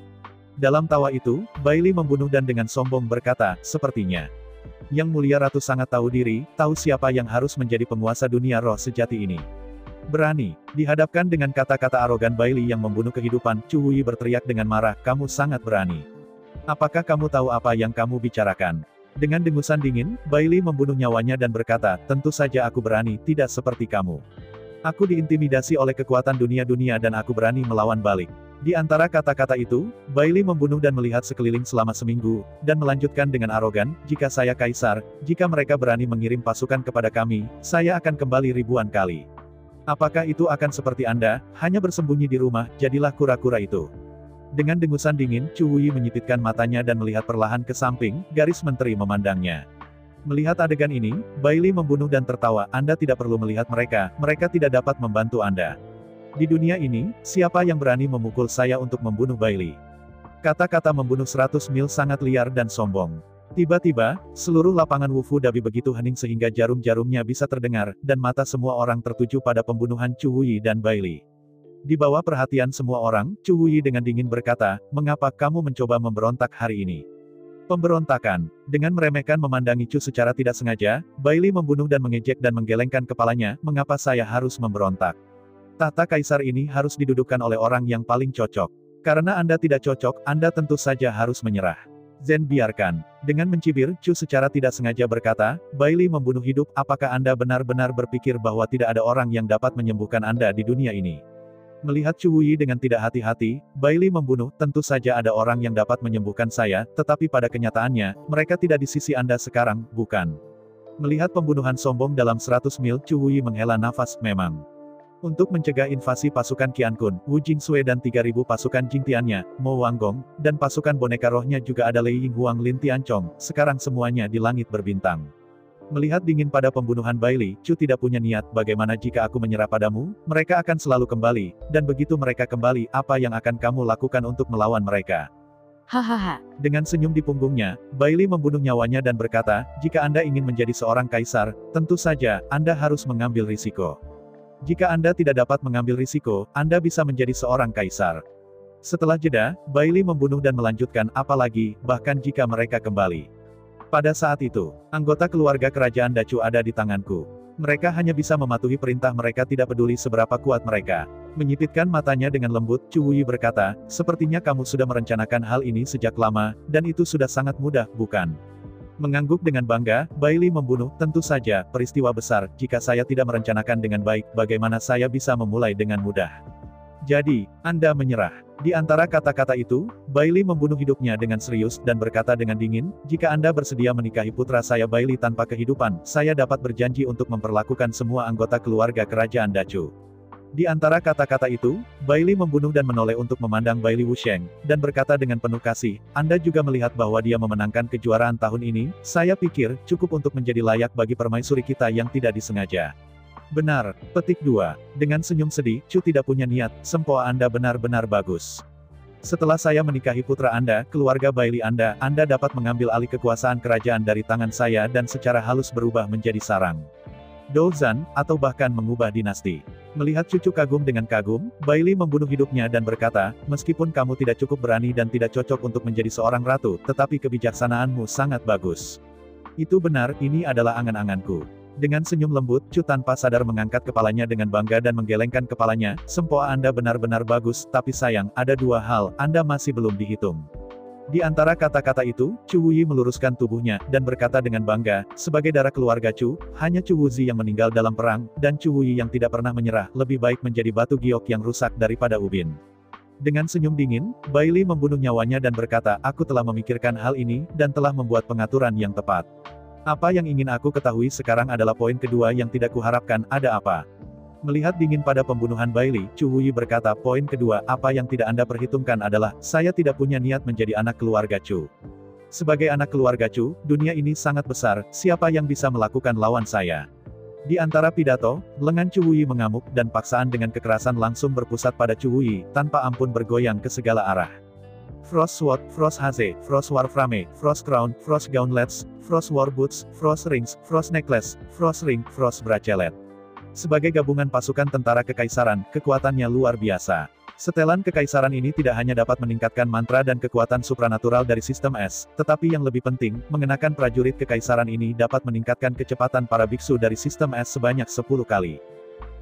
Dalam tawa itu, Bailey membunuh dan dengan sombong berkata, sepertinya. Yang mulia ratu sangat tahu diri, tahu siapa yang harus menjadi penguasa dunia roh sejati ini. Berani, dihadapkan dengan kata-kata arogan Bailey yang membunuh kehidupan, Chu Wei berteriak dengan marah, kamu sangat berani. Apakah kamu tahu apa yang kamu bicarakan? Dengan dengusan dingin, Bailey membunuh nyawanya dan berkata, tentu saja aku berani, tidak seperti kamu. Aku diintimidasi oleh kekuatan dunia-dunia dan aku berani melawan balik. Di antara kata-kata itu, Bailey membunuh dan melihat sekeliling selama seminggu, dan melanjutkan dengan arogan, jika saya kaisar, jika mereka berani mengirim pasukan kepada kami, saya akan kembali ribuan kali. Apakah itu akan seperti Anda, hanya bersembunyi di rumah, jadilah kura-kura itu. Dengan dengusan dingin, Chu Wei menyipitkan matanya dan melihat perlahan ke samping, garis menteri memandangnya. Melihat adegan ini, Bailey membunuh dan tertawa, Anda tidak perlu melihat mereka, mereka tidak dapat membantu Anda. Di dunia ini, siapa yang berani memukul saya untuk membunuh Bailey? Kata-kata membunuh 100 mil sangat liar dan sombong. Tiba-tiba, seluruh lapangan Wufu Dabi begitu hening sehingga jarum-jarumnya bisa terdengar, dan mata semua orang tertuju pada pembunuhan Chu Wei dan Bailey. Di bawah perhatian semua orang, Chu Wei dengan dingin berkata, mengapa kamu mencoba memberontak hari ini? Pemberontakan. Dengan meremehkan memandangi Chu secara tidak sengaja, Bailey membunuh dan mengejek dan menggelengkan kepalanya, mengapa saya harus memberontak? Tahta kaisar ini harus didudukkan oleh orang yang paling cocok. Karena Anda tidak cocok, Anda tentu saja harus menyerah. Zen biarkan. Dengan mencibir, Chu secara tidak sengaja berkata, Bailey membunuh hidup, apakah Anda benar-benar berpikir bahwa tidak ada orang yang dapat menyembuhkan Anda di dunia ini? Melihat Chu Wuyi dengan tidak hati-hati, Bailey membunuh, tentu saja ada orang yang dapat menyembuhkan saya, tetapi pada kenyataannya, mereka tidak di sisi Anda sekarang, bukan? Melihat pembunuhan sombong dalam 100 mil, Chu Wuyi menghela nafas, memang. Untuk mencegah invasi pasukan Qian Kun, Wu Jingsui dan 3.000 pasukan Jingtiannya, Mo Wanggong, dan pasukan boneka rohnya juga ada Lei Yinghuang Lin Tianchong, sekarang semuanya di langit berbintang. Melihat dingin pada pembunuhan Bailey, Chu tidak punya niat, bagaimana jika aku menyerah padamu, mereka akan selalu kembali, dan begitu mereka kembali, apa yang akan kamu lakukan untuk melawan mereka? Hahaha. Dengan senyum di punggungnya, Bailey membunuh nyawanya dan berkata, jika Anda ingin menjadi seorang kaisar, tentu saja, Anda harus mengambil risiko. Jika Anda tidak dapat mengambil risiko, Anda bisa menjadi seorang kaisar. Setelah jeda, Bailey membunuh dan melanjutkan, apalagi, bahkan jika mereka kembali. Pada saat itu, anggota keluarga kerajaan Dacu ada di tanganku. Mereka hanya bisa mematuhi perintah mereka tidak peduli seberapa kuat mereka. Menyipitkan matanya dengan lembut, Chu Wuyi berkata, sepertinya kamu sudah merencanakan hal ini sejak lama, dan itu sudah sangat mudah, bukan? Mengangguk dengan bangga, Bailey membunuh, tentu saja, peristiwa besar, jika saya tidak merencanakan dengan baik, bagaimana saya bisa memulai dengan mudah? Jadi, Anda menyerah. Di antara kata-kata itu, Bailey membunuh hidupnya dengan serius dan berkata dengan dingin, jika Anda bersedia menikahi putra saya Bailey tanpa kehidupan, saya dapat berjanji untuk memperlakukan semua anggota keluarga kerajaan Dacu. Di antara kata-kata itu, Bailey membunuh dan menoleh untuk memandang Bailey Wusheng, dan berkata dengan penuh kasih, Anda juga melihat bahwa dia memenangkan kejuaraan tahun ini, saya pikir, cukup untuk menjadi layak bagi permaisuri kita yang tidak disengaja. Benar, petik 2. Dengan senyum sedih, Chu tidak punya niat, sempoa Anda benar-benar bagus. Setelah saya menikahi putra Anda, keluarga Bailey Anda dapat mengambil alih kekuasaan kerajaan dari tangan saya dan secara halus berubah menjadi sarang Douzan, atau bahkan mengubah dinasti. Melihat cucu kagum dengan kagum, Bailey membunuh hidupnya dan berkata, meskipun kamu tidak cukup berani dan tidak cocok untuk menjadi seorang ratu, tetapi kebijaksanaanmu sangat bagus. Itu benar, ini adalah angan-anganku. Dengan senyum lembut, Chu tanpa sadar mengangkat kepalanya dengan bangga dan menggelengkan kepalanya, sempoa Anda benar-benar bagus, tapi sayang, ada dua hal, Anda masih belum dihitung. Di antara kata-kata itu, Chu Wuyi meluruskan tubuhnya, dan berkata dengan bangga, sebagai darah keluarga Chu, hanya Chu Wuzi yang meninggal dalam perang, dan Chu Wuyi yang tidak pernah menyerah, lebih baik menjadi batu giok yang rusak daripada ubin. Dengan senyum dingin, Bailey membunuh nyawanya dan berkata, aku telah memikirkan hal ini, dan telah membuat pengaturan yang tepat. Apa yang ingin aku ketahui sekarang adalah poin kedua yang tidak kuharapkan, ada apa? Melihat dingin pada pembunuhan Bailey, Chu Wuyi berkata, poin kedua, apa yang tidak Anda perhitungkan adalah, saya tidak punya niat menjadi anak keluarga Chu. Sebagai anak keluarga Chu, dunia ini sangat besar, siapa yang bisa melakukan lawan saya? Di antara pidato, lengan Chu Wuyi mengamuk, dan paksaan dengan kekerasan langsung berpusat pada Chu Wuyi, tanpa ampun bergoyang ke segala arah. Frost Sword, Frost Haze, Frost Warframe, Frost Crown, Frost Gauntlets, Frost War Boots, Frost Rings, Frost Necklace, Frost Ring, Frost Bracelet. Sebagai gabungan pasukan tentara kekaisaran, kekuatannya luar biasa. Setelan kekaisaran ini tidak hanya dapat meningkatkan mantra dan kekuatan supranatural dari sistem es, tetapi yang lebih penting, mengenakan prajurit kekaisaran ini dapat meningkatkan kecepatan para biksu dari sistem es sebanyak 10 kali.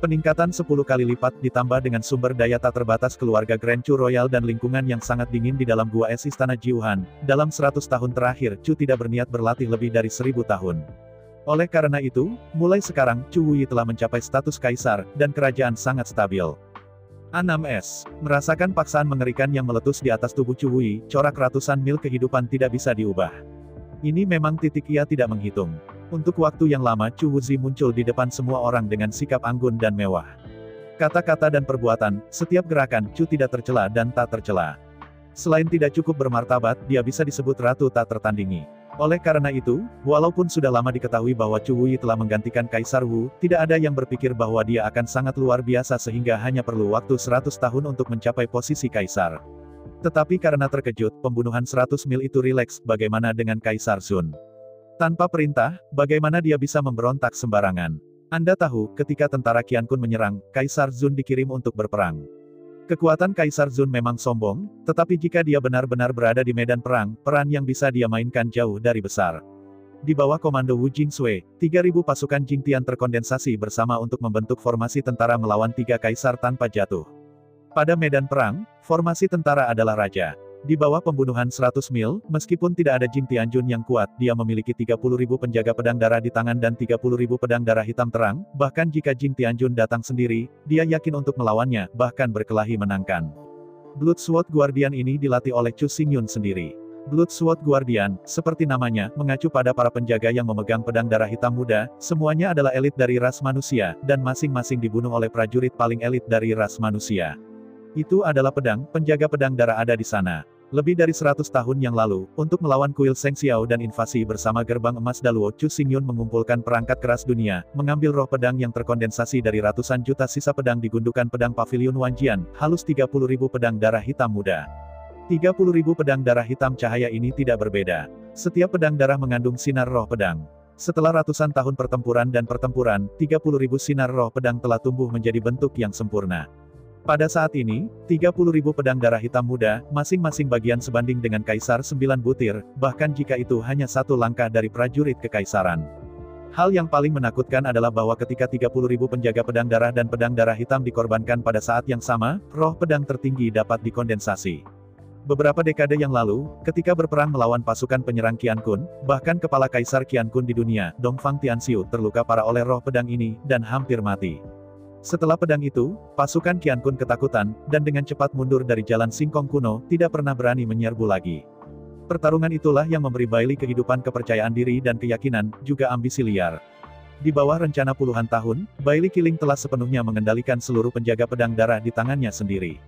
Peningkatan 10 kali lipat ditambah dengan sumber daya tak terbatas keluarga Grand Chu Royal dan lingkungan yang sangat dingin di dalam gua es Istana Jiuhan. Dalam 100 tahun terakhir, Chu tidak berniat berlatih lebih dari 1000 tahun. Oleh karena itu, mulai sekarang, Chu Wuyi telah mencapai status kaisar, dan kerajaan sangat stabil. 6S. Merasakan paksaan mengerikan yang meletus di atas tubuh Chu Wuyi, corak ratusan mil kehidupan tidak bisa diubah. Ini memang titik ia tidak menghitung. Untuk waktu yang lama Chu Wuzi muncul di depan semua orang dengan sikap anggun dan mewah. Kata-kata dan perbuatan, setiap gerakan, Chu tidak tercela dan tak tercela. Selain tidak cukup bermartabat, dia bisa disebut ratu tak tertandingi. Oleh karena itu, walaupun sudah lama diketahui bahwa Chu Wuyi telah menggantikan Kaisar Wu, tidak ada yang berpikir bahwa dia akan sangat luar biasa sehingga hanya perlu waktu 100 tahun untuk mencapai posisi kaisar. Tetapi karena terkejut, pembunuhan 100 mil itu rileks, bagaimana dengan Kaisar Sun? Tanpa perintah, bagaimana dia bisa memberontak sembarangan? Anda tahu, ketika tentara Qian Kun menyerang, Kaisar Sun dikirim untuk berperang. Kekuatan Kaisar Zun memang sombong, tetapi jika dia benar-benar berada di medan perang, peran yang bisa dia mainkan jauh dari besar. Di bawah komando Wu Jingsui, 3.000 pasukan Jingtian terkondensasi bersama untuk membentuk formasi tentara melawan 3 kaisar tanpa jatuh. Pada medan perang, formasi tentara adalah raja. Di bawah pembunuhan 100 mil, meskipun tidak ada Jing Tianjun yang kuat, dia memiliki 30.000 penjaga pedang darah di tangan dan 30.000 pedang darah hitam terang, bahkan jika Jing Tianjun datang sendiri, dia yakin untuk melawannya, bahkan berkelahi menangkan. Blood Sword Guardian ini dilatih oleh Chu Xingyun sendiri. Blood Sword Guardian, seperti namanya, mengacu pada para penjaga yang memegang pedang darah hitam muda, semuanya adalah elit dari ras manusia, dan masing-masing dibunuh oleh prajurit paling elit dari ras manusia. Itu adalah pedang, penjaga pedang darah ada di sana. Lebih dari 100 tahun yang lalu, untuk melawan kuil Seng Xiao dan invasi bersama gerbang emas Daluo, Chu Xingyun mengumpulkan perangkat keras dunia, mengambil roh pedang yang terkondensasi dari ratusan juta sisa pedang di gundukan pedang Pavilion Wanjian, halus 30.000 pedang darah hitam muda. 30.000 pedang darah hitam cahaya ini tidak berbeda. Setiap pedang darah mengandung sinar roh pedang. Setelah ratusan tahun pertempuran dan pertempuran, 30.000 sinar roh pedang telah tumbuh menjadi bentuk yang sempurna. Pada saat ini, 30.000 pedang darah hitam muda, masing-masing bagian sebanding dengan Kaisar 9 butir, bahkan jika itu hanya satu langkah dari prajurit kekaisaran. Hal yang paling menakutkan adalah bahwa ketika 30.000 penjaga pedang darah dan pedang darah hitam dikorbankan pada saat yang sama, roh pedang tertinggi dapat dikondensasi. Beberapa dekade yang lalu, ketika berperang melawan pasukan penyerang Qian Kun, bahkan kepala Kaisar Qian Kun di dunia, Dongfang Tianxiu terluka parah oleh roh pedang ini, dan hampir mati. Setelah pedang itu, pasukan Qian Kun ketakutan, dan dengan cepat mundur dari jalan Singkong kuno, tidak pernah berani menyerbu lagi. Pertarungan itulah yang memberi Bailey kehidupan kepercayaan diri dan keyakinan, juga ambisi liar. Di bawah rencana puluhan tahun, Bailey Killing telah sepenuhnya mengendalikan seluruh penjaga pedang darah di tangannya sendiri.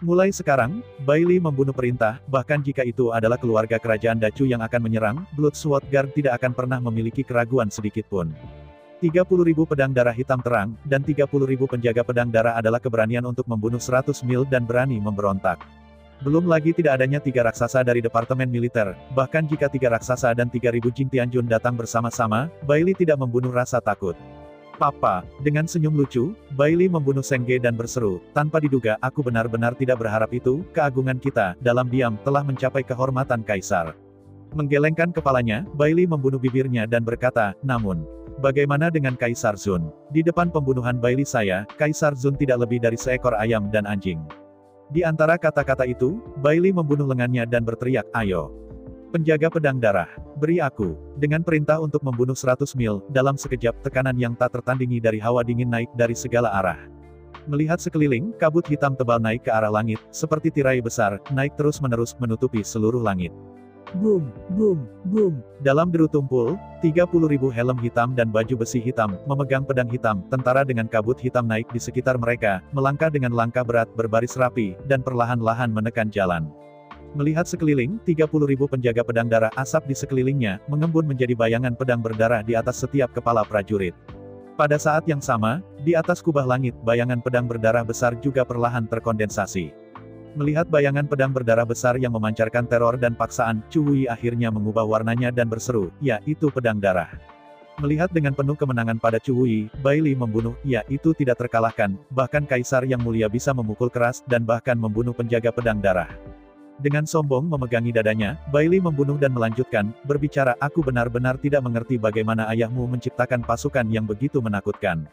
Mulai sekarang, Bailey membunuh perintah, bahkan jika itu adalah keluarga kerajaan Dacu yang akan menyerang, Blood Sword Guard tidak akan pernah memiliki keraguan sedikitpun. 30.000 pedang darah hitam terang, dan 30.000 penjaga pedang darah adalah keberanian untuk membunuh 100 mil dan berani memberontak. Belum lagi tidak adanya 3 raksasa dari Departemen Militer, bahkan jika 3 raksasa dan 3.000 Jing Tianjun datang bersama-sama, Bailey tidak membunuh rasa takut. Papa, dengan senyum lucu, Bailey membunuh Seng Ge dan berseru, tanpa diduga, aku benar-benar tidak berharap itu, keagungan kita, dalam diam, telah mencapai kehormatan Kaisar. Menggelengkan kepalanya, Bailey membunuh bibirnya dan berkata, namun, bagaimana dengan Kaisar Zun? Di depan pembunuhan Bailey saya, Kaisar Zun tidak lebih dari seekor ayam dan anjing. Di antara kata-kata itu, Bailey membunuh lengannya dan berteriak, ayo. Penjaga pedang darah, beri aku. Dengan perintah untuk membunuh 100 mil, dalam sekejap tekanan yang tak tertandingi dari hawa dingin naik dari segala arah. Melihat sekeliling, kabut hitam tebal naik ke arah langit, seperti tirai besar, naik terus-menerus menutupi seluruh langit. Boom, boom, boom. Dalam deru tumpul, 30.000 helm hitam dan baju besi hitam, memegang pedang hitam, tentara dengan kabut hitam naik di sekitar mereka, melangkah dengan langkah berat berbaris rapi, dan perlahan-lahan menekan jalan. Melihat sekeliling, 30.000 penjaga pedang darah asap di sekelilingnya, mengembun menjadi bayangan pedang berdarah di atas setiap kepala prajurit. Pada saat yang sama, di atas kubah langit, bayangan pedang berdarah besar juga perlahan terkondensasi. Melihat bayangan pedang berdarah besar yang memancarkan teror dan paksaan, Chu Wui akhirnya mengubah warnanya dan berseru, ya, itu pedang darah. Melihat dengan penuh kemenangan pada Chu Wui, Bailey membunuh, ya, itu tidak terkalahkan, bahkan Kaisar yang mulia bisa memukul keras, dan bahkan membunuh penjaga pedang darah. Dengan sombong memegangi dadanya, Bailey membunuh dan melanjutkan, berbicara, aku benar-benar tidak mengerti bagaimana ayahmu menciptakan pasukan yang begitu menakutkan.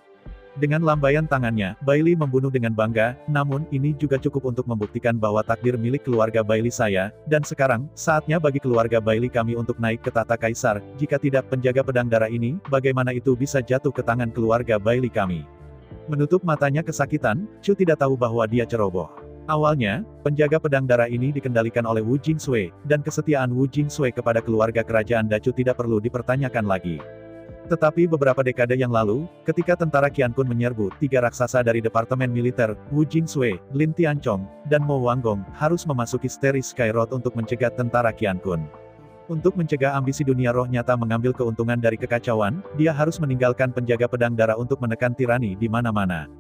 Dengan lambaian tangannya, Bailey membunuh dengan bangga, namun, ini juga cukup untuk membuktikan bahwa takdir milik keluarga Bailey saya, dan sekarang, saatnya bagi keluarga Bailey kami untuk naik ke tahta Kaisar, jika tidak penjaga pedang darah ini, bagaimana itu bisa jatuh ke tangan keluarga Bailey kami. Menutup matanya kesakitan, Chu tidak tahu bahwa dia ceroboh. Awalnya, penjaga pedang darah ini dikendalikan oleh Wu Jingsui, dan kesetiaan Wu Jingsui kepada keluarga kerajaan Dacu tidak perlu dipertanyakan lagi. Tetapi beberapa dekade yang lalu, ketika tentara Qian Kun menyerbu, 3 raksasa dari Departemen Militer, Wu Jingsui, Lin Tianchong, dan Mo Wanggong, harus memasuki Starry Sky Road untuk mencegah tentara Qian Kun. Untuk mencegah ambisi dunia roh nyata mengambil keuntungan dari kekacauan, dia harus meninggalkan penjaga pedang darah untuk menekan tirani di mana-mana.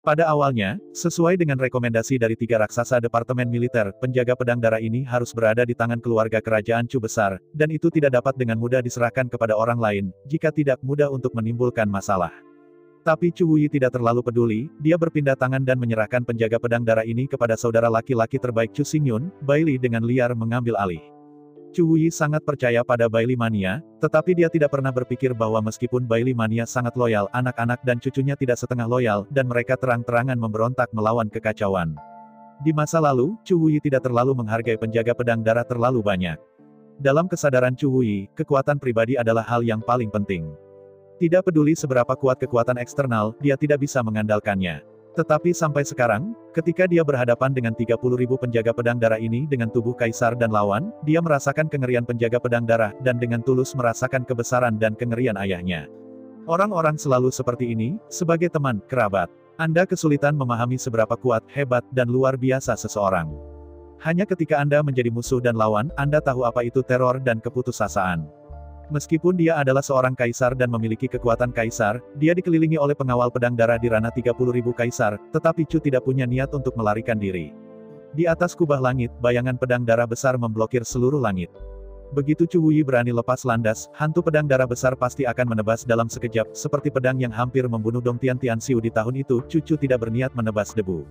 Pada awalnya, sesuai dengan rekomendasi dari 3 raksasa Departemen Militer, penjaga pedang darah ini harus berada di tangan keluarga kerajaan Chu besar, dan itu tidak dapat dengan mudah diserahkan kepada orang lain, jika tidak mudah untuk menimbulkan masalah. Tapi Chu Wuyi tidak terlalu peduli, dia berpindah tangan dan menyerahkan penjaga pedang darah ini kepada saudara laki-laki terbaik Chu Xingyun, Bai Li dengan liar mengambil alih. Chu Wuyi sangat percaya pada Bai Li Mania, tetapi dia tidak pernah berpikir bahwa meskipun Bai Li Mania sangat loyal, anak-anak dan cucunya tidak setengah loyal, dan mereka terang-terangan memberontak melawan kekacauan. Di masa lalu, Chu Wuyi tidak terlalu menghargai penjaga pedang darah terlalu banyak. Dalam kesadaran Chu Wuyi, kekuatan pribadi adalah hal yang paling penting. Tidak peduli seberapa kuat kekuatan eksternal, dia tidak bisa mengandalkannya. Tetapi sampai sekarang, ketika dia berhadapan dengan 30.000 penjaga pedang darah ini dengan tubuh kaisar dan lawan, dia merasakan kengerian penjaga pedang darah, dan dengan tulus merasakan kebesaran dan kengerian ayahnya. Orang-orang selalu seperti ini, sebagai teman, kerabat. Anda kesulitan memahami seberapa kuat, hebat, dan luar biasa seseorang. Hanya ketika Anda menjadi musuh dan lawan, Anda tahu apa itu teror dan keputusasaan. Meskipun dia adalah seorang kaisar dan memiliki kekuatan kaisar, dia dikelilingi oleh pengawal pedang darah di ranah 30.000 kaisar, tetapi Chu tidak punya niat untuk melarikan diri. Di atas kubah langit, bayangan pedang darah besar memblokir seluruh langit. Begitu Chu Wuyi berani lepas landas, hantu pedang darah besar pasti akan menebas dalam sekejap, seperti pedang yang hampir membunuh Dong Tianxiu di tahun itu. Chu tidak berniat menebas debu.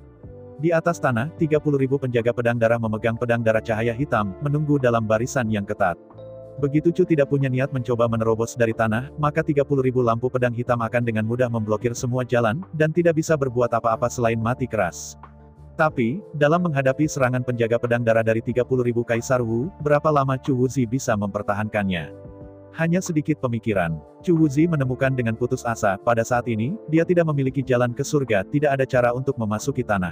Di atas tanah, 30.000 penjaga pedang darah memegang pedang darah cahaya hitam, menunggu dalam barisan yang ketat. Begitu Chu tidak punya niat mencoba menerobos dari tanah, maka 30.000 lampu pedang hitam akan dengan mudah memblokir semua jalan, dan tidak bisa berbuat apa-apa selain mati keras. Tapi, dalam menghadapi serangan penjaga pedang darah dari 30.000 Kaisar Wu, berapa lama Chu Wuzi bisa mempertahankannya? Hanya sedikit pemikiran. Chu Wuzi menemukan dengan putus asa, pada saat ini, dia tidak memiliki jalan ke surga, tidak ada cara untuk memasuki tanah.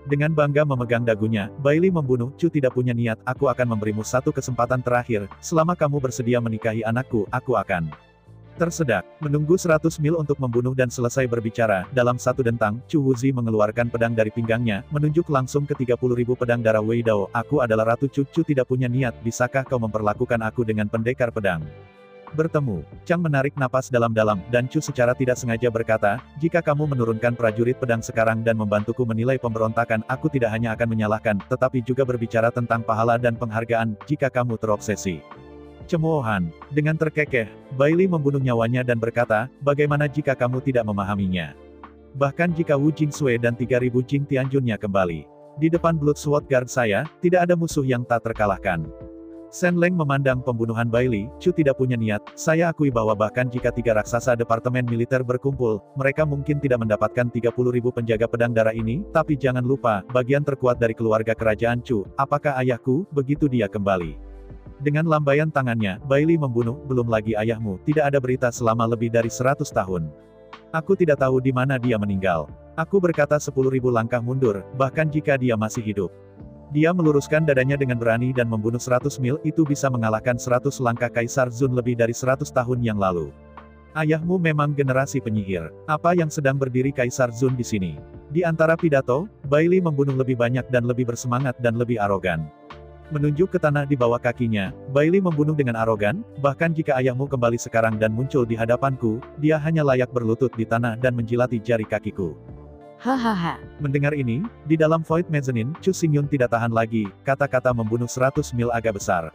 Dengan bangga memegang dagunya, Bai Li membunuh. Chu tidak punya niat, aku akan memberimu satu kesempatan terakhir, selama kamu bersedia menikahi anakku, aku akan tersedak. Menunggu 100 mil untuk membunuh dan selesai berbicara, dalam satu dentang, Chu Wuzi mengeluarkan pedang dari pinggangnya, menunjuk langsung ke 30.000 pedang darah Wei Dao. Aku adalah Ratu Chu. Chu tidak punya niat, bisakah kau memperlakukan aku dengan pendekar pedang? Bertemu. Chang menarik napas dalam-dalam, dan Chu secara tidak sengaja berkata, jika kamu menurunkan prajurit pedang sekarang dan membantuku menilai pemberontakan, aku tidak hanya akan menyalahkan, tetapi juga berbicara tentang pahala dan penghargaan, jika kamu terobsesi. Cemoohan. Dengan terkekeh, Bai Li membunuh nyawanya dan berkata, bagaimana jika kamu tidak memahaminya? Bahkan jika Wu Jingsui dan 3.000 Jing Tianjunnya kembali. Di depan Blood Sword Guard saya, tidak ada musuh yang tak terkalahkan. Shen Leng memandang pembunuhan Bai Li. Chu tidak punya niat, saya akui bahwa bahkan jika 3 raksasa departemen militer berkumpul, mereka mungkin tidak mendapatkan 30.000 penjaga pedang darah ini, tapi jangan lupa, bagian terkuat dari keluarga kerajaan Chu, apakah ayahku, begitu dia kembali. Dengan lambaian tangannya, Bai Li membunuh, belum lagi ayahmu, tidak ada berita selama lebih dari 100 tahun. Aku tidak tahu di mana dia meninggal. Aku berkata 10.000 langkah mundur, bahkan jika dia masih hidup. Dia meluruskan dadanya dengan berani dan membunuh 100 mil, itu bisa mengalahkan 100 langkah Kaisar Zun lebih dari 100 tahun yang lalu. Ayahmu memang generasi penyihir. Apa yang sedang berdiri Kaisar Zun di sini? Di antara pidato, Bai Li membunuh lebih banyak dan lebih bersemangat dan lebih arogan. Menunjuk ke tanah di bawah kakinya, Bai Li membunuh dengan arogan, bahkan jika ayahmu kembali sekarang dan muncul di hadapanku, dia hanya layak berlutut di tanah dan menjilati jari kakiku. Hahaha. Mendengar ini, di dalam Void Mezzanine, Chu Xingyun tidak tahan lagi, kata-kata membunuh 100 mil agak besar.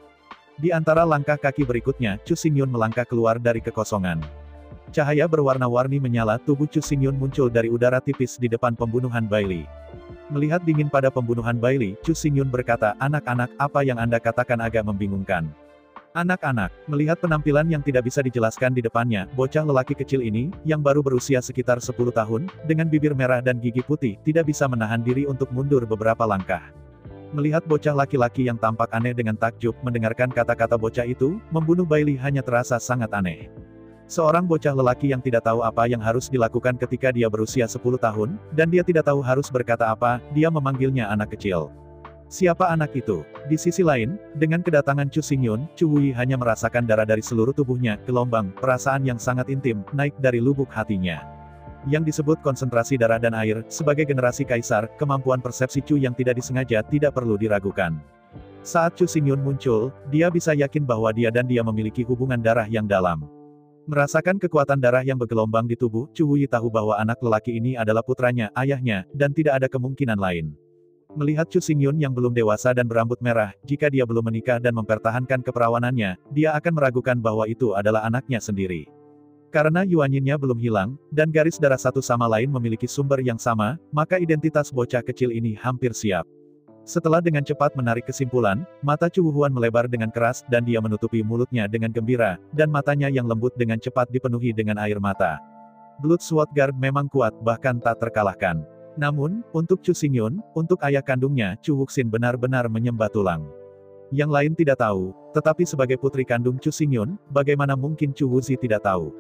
Di antara langkah kaki berikutnya, Chu Xingyun melangkah keluar dari kekosongan. Cahaya berwarna-warni menyala, tubuh Chu Xingyun muncul dari udara tipis di depan pembunuhan Bai Li. Melihat dingin pada pembunuhan Bai Li, Chu Xingyun berkata, anak-anak, apa yang Anda katakan agak membingungkan. Anak-anak, melihat penampilan yang tidak bisa dijelaskan di depannya, bocah lelaki kecil ini, yang baru berusia sekitar 10 tahun, dengan bibir merah dan gigi putih, tidak bisa menahan diri untuk mundur beberapa langkah. Melihat bocah laki-laki yang tampak aneh dengan takjub, mendengarkan kata-kata bocah itu, membunuh Bai Li hanya terasa sangat aneh. Seorang bocah lelaki yang tidak tahu apa yang harus dilakukan ketika dia berusia 10 tahun, dan dia tidak tahu harus berkata apa, dia memanggilnya anak kecil. Siapa anak itu? Di sisi lain, dengan kedatangan Chu Xingyun, Chu Wuyi hanya merasakan darah dari seluruh tubuhnya, gelombang, perasaan yang sangat intim, naik dari lubuk hatinya. Yang disebut konsentrasi darah dan air, sebagai generasi kaisar, kemampuan persepsi Chu yang tidak disengaja tidak perlu diragukan. Saat Chu Xingyun muncul, dia bisa yakin bahwa dia dan dia memiliki hubungan darah yang dalam. Merasakan kekuatan darah yang bergelombang di tubuh, Chu Wuyi tahu bahwa anak lelaki ini adalah putranya, ayahnya, dan tidak ada kemungkinan lain. Melihat Chu Xingyun yang belum dewasa dan berambut merah, jika dia belum menikah dan mempertahankan keperawanannya, dia akan meragukan bahwa itu adalah anaknya sendiri. Karena Yuanyinnya belum hilang, dan garis darah satu sama lain memiliki sumber yang sama, maka identitas bocah kecil ini hampir siap. Setelah dengan cepat menarik kesimpulan, mata Chu Wuhuan melebar dengan keras dan dia menutupi mulutnya dengan gembira, dan matanya yang lembut dengan cepat dipenuhi dengan air mata. Blood Sword Guard memang kuat bahkan tak terkalahkan. Namun, untuk Chu Xingyun, untuk ayah kandungnya, Chu Wuxin benar-benar menyembah tulang. Yang lain tidak tahu, tetapi sebagai putri kandung Chu Xingyun, bagaimana mungkin Chu Wuzi tidak tahu?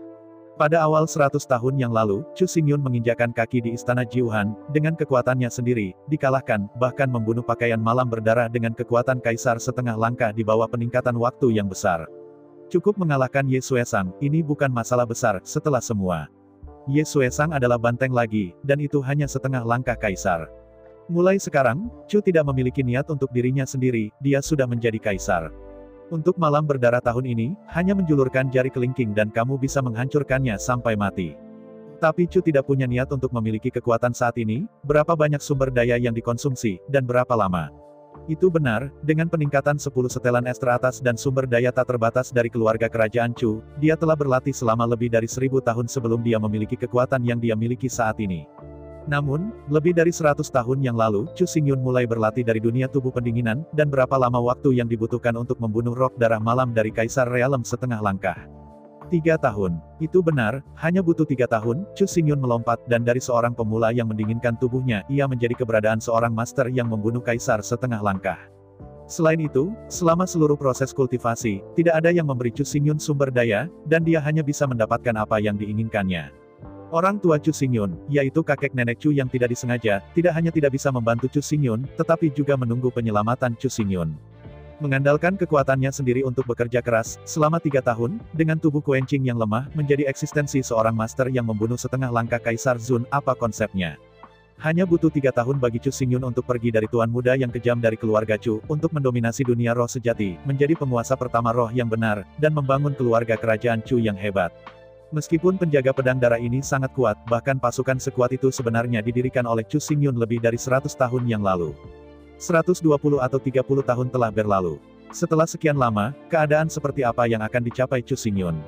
Pada awal 100 tahun yang lalu, Chu Xingyun menginjakan kaki di istana Jiuhan, dengan kekuatannya sendiri, dikalahkan, bahkan membunuh pakaian malam berdarah dengan kekuatan kaisar setengah langkah di bawah peningkatan waktu yang besar. Cukup mengalahkan Ye Xuesang, ini bukan masalah besar, setelah semua. Ye Xuesang adalah banteng lagi, dan itu hanya setengah langkah kaisar. Mulai sekarang, Chu tidak memiliki niat untuk dirinya sendiri, dia sudah menjadi kaisar. Untuk malam berdarah tahun ini, hanya menjulurkan jari kelingking dan kamu bisa menghancurkannya sampai mati. Tapi Chu tidak punya niat untuk memiliki kekuatan saat ini, berapa banyak sumber daya yang dikonsumsi, dan berapa lama. Itu benar, dengan peningkatan 10 setelan es teratas dan sumber daya tak terbatas dari keluarga kerajaan Chu, dia telah berlatih selama lebih dari 1000 tahun sebelum dia memiliki kekuatan yang dia miliki saat ini. Namun, lebih dari 100 tahun yang lalu, Chu Xingyun mulai berlatih dari dunia tubuh pendinginan, dan berapa lama waktu yang dibutuhkan untuk membunuh roh darah malam dari Kaisar Realem setengah langkah. 3 tahun. Itu benar, hanya butuh 3 tahun, Chu Xingyun melompat, dan dari seorang pemula yang mendinginkan tubuhnya, ia menjadi keberadaan seorang master yang membunuh Kaisar setengah langkah. Selain itu, selama seluruh proses kultivasi, tidak ada yang memberi Chu Xingyun sumber daya, dan dia hanya bisa mendapatkan apa yang diinginkannya. Orang tua Chu Xingyun, yaitu kakek nenek Chu yang tidak disengaja, tidak hanya tidak bisa membantu Chu Xingyun, tetapi juga menunggu penyelamatan Chu Xingyun. Mengandalkan kekuatannya sendiri untuk bekerja keras, selama 3 tahun, dengan tubuh Quenching yang lemah, menjadi eksistensi seorang master yang membunuh setengah langkah Kaisar Zun, apa konsepnya? Hanya butuh 3 tahun bagi Chu Xingyun untuk pergi dari tuan muda yang kejam dari keluarga Chu, untuk mendominasi dunia roh sejati, menjadi penguasa pertama roh yang benar, dan membangun keluarga kerajaan Chu yang hebat. Meskipun penjaga pedang darah ini sangat kuat, bahkan pasukan sekuat itu sebenarnya didirikan oleh Chu Xingyun lebih dari 100 tahun yang lalu. 120 atau 30 tahun telah berlalu. Setelah sekian lama, keadaan seperti apa yang akan dicapai Chu Xingyun?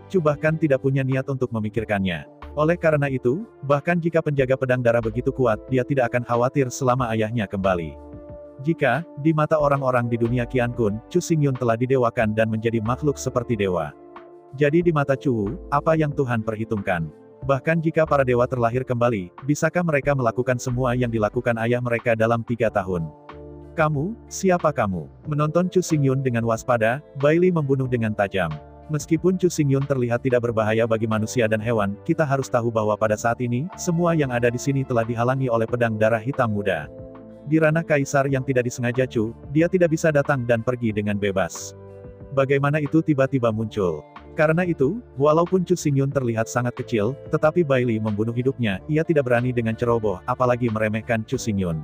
Chu bahkan tidak punya niat untuk memikirkannya. Oleh karena itu, bahkan jika penjaga pedang darah begitu kuat, dia tidak akan khawatir selama ayahnya kembali. Jika, di mata orang-orang di dunia Qiankun, Chu Xingyun telah didewakan dan menjadi makhluk seperti dewa. Jadi di mata Chu, apa yang Tuhan perhitungkan? Bahkan jika para dewa terlahir kembali, bisakah mereka melakukan semua yang dilakukan ayah mereka dalam 3 tahun? Kamu, siapa kamu? Menonton Chu Xingyun dengan waspada, Bai Li membunuh dengan tajam. Meskipun Chu Xingyun terlihat tidak berbahaya bagi manusia dan hewan, kita harus tahu bahwa pada saat ini, semua yang ada di sini telah dihalangi oleh pedang darah hitam muda. Di ranah kaisar yang tidak disengaja Chu, dia tidak bisa datang dan pergi dengan bebas. Bagaimana itu tiba-tiba muncul? Karena itu, walaupun Chu Xingyun terlihat sangat kecil, tetapi Bai Li membunuh hidupnya, ia tidak berani dengan ceroboh, apalagi meremehkan Chu Xingyun.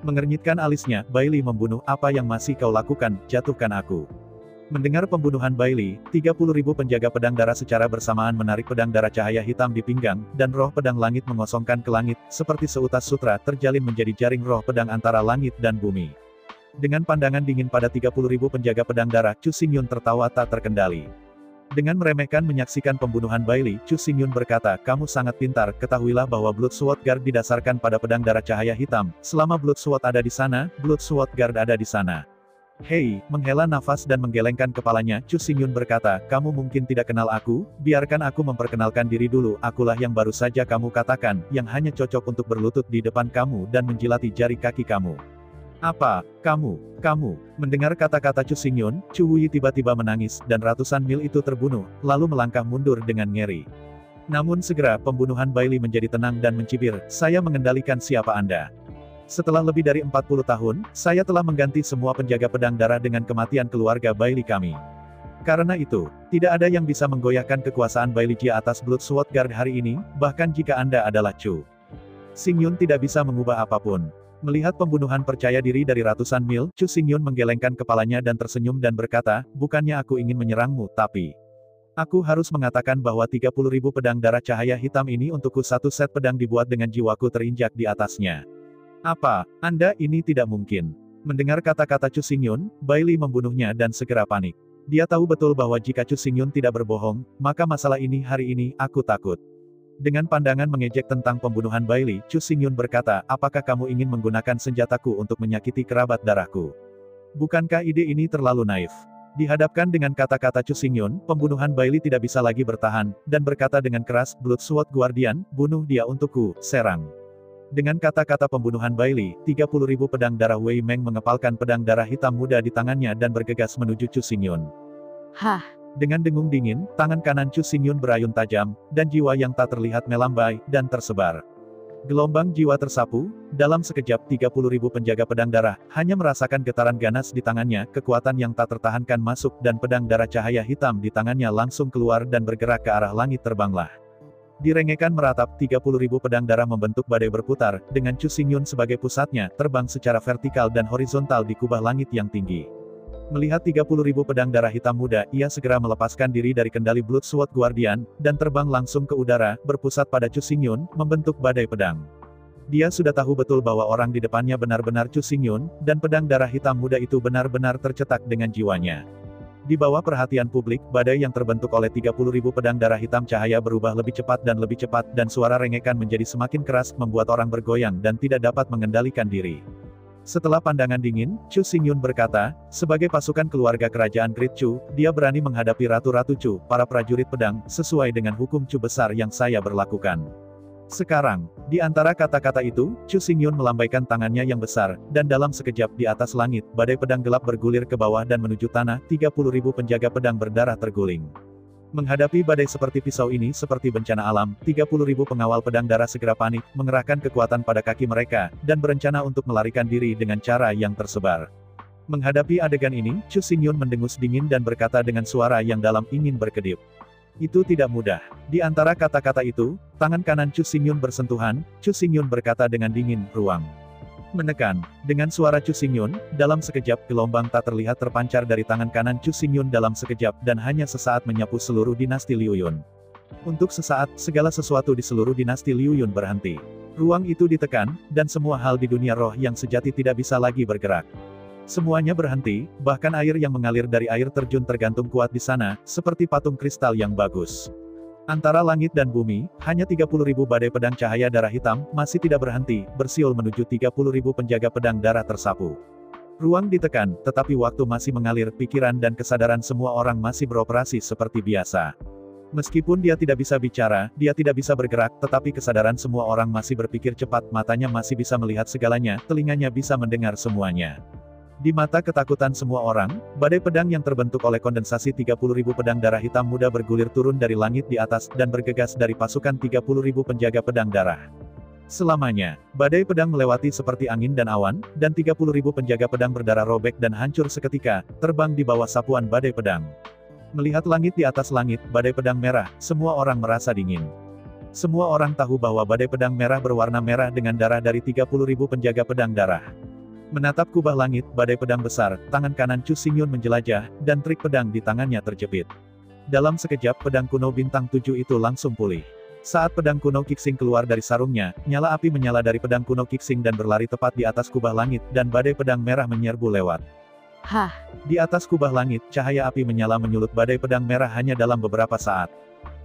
Mengernyitkan alisnya, Bai Li membunuh, apa yang masih kau lakukan, jatuhkan aku. Mendengar pembunuhan Bai Li, 30.000 penjaga pedang darah secara bersamaan menarik pedang darah cahaya hitam di pinggang, dan roh pedang langit mengosongkan ke langit, seperti seutas sutra terjalin menjadi jaring roh pedang antara langit dan bumi. Dengan pandangan dingin pada 30.000 penjaga pedang darah, Chu Xingyun tertawa tak terkendali. Dengan meremehkan menyaksikan pembunuhan Bai Li, Chu Xingyun berkata, kamu sangat pintar, ketahuilah bahwa Blood Sword Guard didasarkan pada pedang darah cahaya hitam, selama Blood Sword ada di sana, Blood Sword Guard ada di sana. Hei, menghela nafas dan menggelengkan kepalanya, Chu Xingyun berkata, kamu mungkin tidak kenal aku, biarkan aku memperkenalkan diri dulu, akulah yang baru saja kamu katakan, yang hanya cocok untuk berlutut di depan kamu dan menjilati jari kaki kamu. Apa? Kamu? Mendengar kata-kata Chu Xingyun, Chu Wuyi tiba-tiba menangis, dan ratusan mil itu terbunuh, lalu melangkah mundur dengan ngeri. Namun segera, pembunuhan Bai Li menjadi tenang dan mencibir, saya mengendalikan siapa Anda. Setelah lebih dari 40 tahun, saya telah mengganti semua penjaga pedang darah dengan kematian keluarga Bai Li kami. Karena itu, tidak ada yang bisa menggoyahkan kekuasaan Bai Li Jia atas Blood Sword Guard hari ini, bahkan jika Anda adalah Chu Xingyun tidak bisa mengubah apapun. Melihat pembunuhan percaya diri dari ratusan mil, Chu Xingyun menggelengkan kepalanya dan tersenyum dan berkata, bukannya aku ingin menyerangmu, tapi aku harus mengatakan bahwa 30.000 pedang darah cahaya hitam ini untukku, satu set pedang dibuat dengan jiwaku terinjak di atasnya. Apa? Anda, ini tidak mungkin. Mendengar kata-kata Chu Xingyun, Bai Li membunuhnya dan segera panik. Dia tahu betul bahwa jika Chu Xingyun tidak berbohong, maka masalah ini hari ini, aku takut. Dengan pandangan mengejek tentang pembunuhan Bailey, Chu Xingyun berkata, apakah kamu ingin menggunakan senjataku untuk menyakiti kerabat darahku? Bukankah ide ini terlalu naif? Dihadapkan dengan kata-kata Chu Xingyun, pembunuhan Bailey tidak bisa lagi bertahan, dan berkata dengan keras, Bloodsword Guardian, bunuh dia untukku, serang. Dengan kata-kata pembunuhan Bailey, 30.000 pedang darah Wei Meng mengepalkan pedang darah hitam muda di tangannya dan bergegas menuju Chu Xingyun. Hah! Dengan dengung dingin, tangan kanan Chu Xingyun berayun tajam, dan jiwa yang tak terlihat melambai, dan tersebar. Gelombang jiwa tersapu, dalam sekejap 30.000 penjaga pedang darah, hanya merasakan getaran ganas di tangannya, kekuatan yang tak tertahankan masuk dan pedang darah cahaya hitam di tangannya langsung keluar dan bergerak ke arah langit terbanglah. Direngekan meratap, 30.000 pedang darah membentuk badai berputar, dengan Chu Xingyun sebagai pusatnya, terbang secara vertikal dan horizontal di kubah langit yang tinggi. Melihat 30.000 pedang darah hitam muda, ia segera melepaskan diri dari kendali Bloodsword Guardian, dan terbang langsung ke udara, berpusat pada Chu Xingyun, membentuk badai pedang. Dia sudah tahu betul bahwa orang di depannya benar-benar Chu Xingyun, dan pedang darah hitam muda itu benar-benar tercetak dengan jiwanya. Di bawah perhatian publik, badai yang terbentuk oleh 30.000 pedang darah hitam cahaya berubah lebih cepat, dan suara rengekan menjadi semakin keras, membuat orang bergoyang dan tidak dapat mengendalikan diri. Setelah pandangan dingin, Chu Xingyun berkata, sebagai pasukan keluarga kerajaan Great Chu, dia berani menghadapi Ratu-Ratu Chu, para prajurit pedang, sesuai dengan hukum Chu besar yang saya berlakukan. Sekarang, di antara kata-kata itu, Chu Xingyun melambaikan tangannya yang besar, dan dalam sekejap di atas langit, badai pedang gelap bergulir ke bawah dan menuju tanah, 30.000 penjaga pedang berdarah terguling. Menghadapi badai seperti pisau ini seperti bencana alam, 30.000 pengawal pedang darah segera panik, mengerahkan kekuatan pada kaki mereka, dan berencana untuk melarikan diri dengan cara yang tersebar. Menghadapi adegan ini, Chu Xingyun mendengus dingin dan berkata dengan suara yang dalam ingin berkedip. Itu tidak mudah. Di antara kata-kata itu, tangan kanan Chu Xingyun bersentuhan, Chu Xingyun berkata dengan dingin, ruang. Menekan. Dengan suara Chu Xingyun, dalam sekejap gelombang tak terlihat terpancar dari tangan kanan Chu Xingyun dalam sekejap dan hanya sesaat menyapu seluruh dinasti Liu Yun. Untuk sesaat, segala sesuatu di seluruh dinasti Liu Yun berhenti. Ruang itu ditekan, dan semua hal di dunia roh yang sejati tidak bisa lagi bergerak. Semuanya berhenti, bahkan air yang mengalir dari air terjun tergantung kuat di sana, seperti patung kristal yang bagus. Antara langit dan bumi, hanya 30.000 badai pedang cahaya darah hitam, masih tidak berhenti, bersiul menuju 30.000 penjaga pedang darah tersapu. Ruang ditekan, tetapi waktu masih mengalir, pikiran dan kesadaran semua orang masih beroperasi seperti biasa. Meskipun dia tidak bisa bicara, dia tidak bisa bergerak, tetapi kesadaran semua orang masih berpikir cepat, matanya masih bisa melihat segalanya, telinganya bisa mendengar semuanya. Di mata ketakutan semua orang, badai pedang yang terbentuk oleh kondensasi 30.000 pedang darah hitam muda bergulir turun dari langit di atas, dan bergegas dari pasukan 30.000 penjaga pedang darah. Selamanya, badai pedang melewati seperti angin dan awan, dan 30.000 penjaga pedang berdarah robek dan hancur seketika, terbang di bawah sapuan badai pedang. Melihat langit di atas langit, badai pedang merah, semua orang merasa dingin. Semua orang tahu bahwa badai pedang merah berwarna merah dengan darah dari 30.000 penjaga pedang darah. Menatap kubah langit, badai pedang besar, tangan kanan Chu Xingyun menjelajah, dan trik pedang di tangannya terjepit. Dalam sekejap pedang kuno bintang 7 itu langsung pulih. Saat pedang kuno Qixing keluar dari sarungnya, nyala api menyala dari pedang kuno Qixing dan berlari tepat di atas kubah langit, dan badai pedang merah menyerbu lewat. Hah! Di atas kubah langit, cahaya api menyala menyulut badai pedang merah hanya dalam beberapa saat.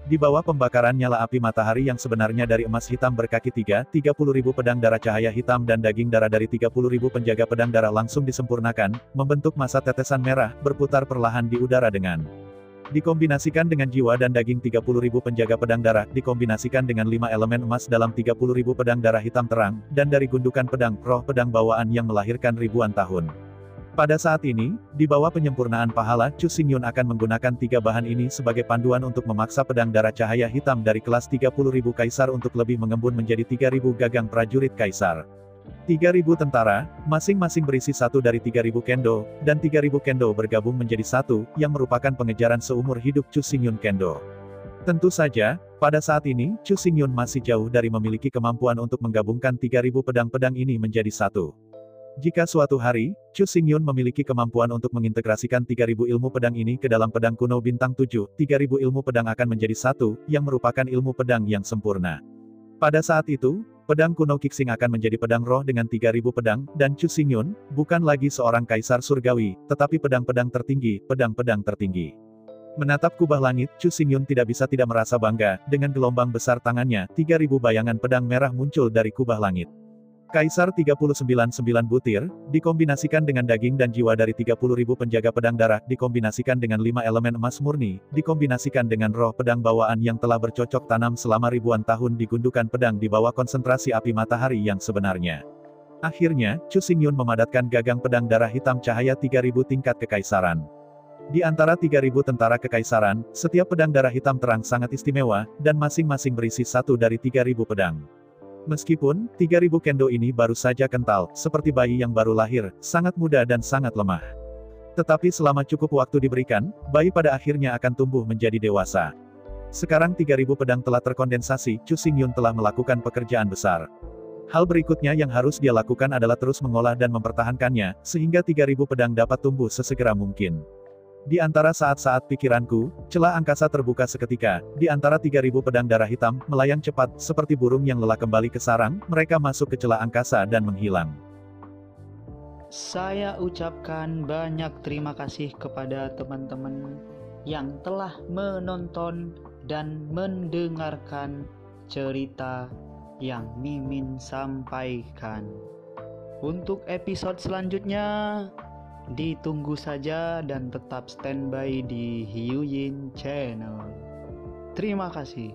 Di bawah pembakaran nyala api matahari yang sebenarnya dari emas hitam berkaki 30.000 pedang darah cahaya hitam dan daging darah dari 30.000 penjaga pedang darah langsung disempurnakan, membentuk massa tetesan merah, berputar perlahan di udara dengan dikombinasikan dengan jiwa dan daging 30.000 penjaga pedang darah, dikombinasikan dengan 5 elemen emas dalam 30.000 pedang darah hitam terang, dan dari gundukan pedang, roh pedang bawaan yang melahirkan ribuan tahun. Pada saat ini, di bawah penyempurnaan pahala, Chu Xingyun akan menggunakan 3 bahan ini sebagai panduan untuk memaksa pedang darah cahaya hitam dari kelas 30.000 kaisar untuk lebih mengembun menjadi 3.000 gagang prajurit kaisar. 3.000 tentara, masing-masing berisi satu dari 3.000 kendo, dan 3.000 kendo bergabung menjadi satu, yang merupakan pengejaran seumur hidup Chu Xingyun Kendo. Tentu saja, pada saat ini, Chu Xingyun masih jauh dari memiliki kemampuan untuk menggabungkan 3.000 pedang-pedang ini menjadi satu. Jika suatu hari, Chu Xingyun memiliki kemampuan untuk mengintegrasikan 3.000 ilmu pedang ini ke dalam pedang kuno bintang 7, 3.000 ilmu pedang akan menjadi satu, yang merupakan ilmu pedang yang sempurna. Pada saat itu, Pedang kuno Kixing akan menjadi pedang roh dengan 3.000 pedang, dan Chu Xingyun, bukan lagi seorang kaisar surgawi, tetapi pedang-pedang tertinggi, pedang-pedang tertinggi. Menatap kubah langit, Chu Xingyun tidak bisa tidak merasa bangga, dengan gelombang besar tangannya, 3.000 bayangan pedang merah muncul dari kubah langit. Kaisar 399 butir, dikombinasikan dengan daging dan jiwa dari 30.000 penjaga pedang darah, dikombinasikan dengan 5 elemen emas murni, dikombinasikan dengan roh pedang bawaan yang telah bercocok tanam selama ribuan tahun di gundukan pedang di bawah konsentrasi api matahari yang sebenarnya. Akhirnya, Chu Xingyun memadatkan gagang pedang darah hitam cahaya 3.000 tingkat kekaisaran. Di antara 3.000 tentara kekaisaran, setiap pedang darah hitam terang sangat istimewa, dan masing-masing berisi satu dari 3.000 pedang. Meskipun, 3.000 kendo ini baru saja kental, seperti bayi yang baru lahir, sangat muda dan sangat lemah. Tetapi selama cukup waktu diberikan, bayi pada akhirnya akan tumbuh menjadi dewasa. Sekarang 3.000 pedang telah terkondensasi, Chu Xingyun telah melakukan pekerjaan besar. Hal berikutnya yang harus dia lakukan adalah terus mengolah dan mempertahankannya, sehingga 3.000 pedang dapat tumbuh sesegera mungkin. Di antara saat-saat pikiranku, celah angkasa terbuka seketika, di antara 3.000 pedang darah hitam, melayang cepat, seperti burung yang lelah kembali ke sarang, mereka masuk ke celah angkasa dan menghilang. Saya ucapkan banyak terima kasih kepada teman-teman yang telah menonton dan mendengarkan cerita yang Mimin sampaikan. Untuk episode selanjutnya, ditunggu saja dan tetap standby di Hiu Yin Channel. Terima kasih.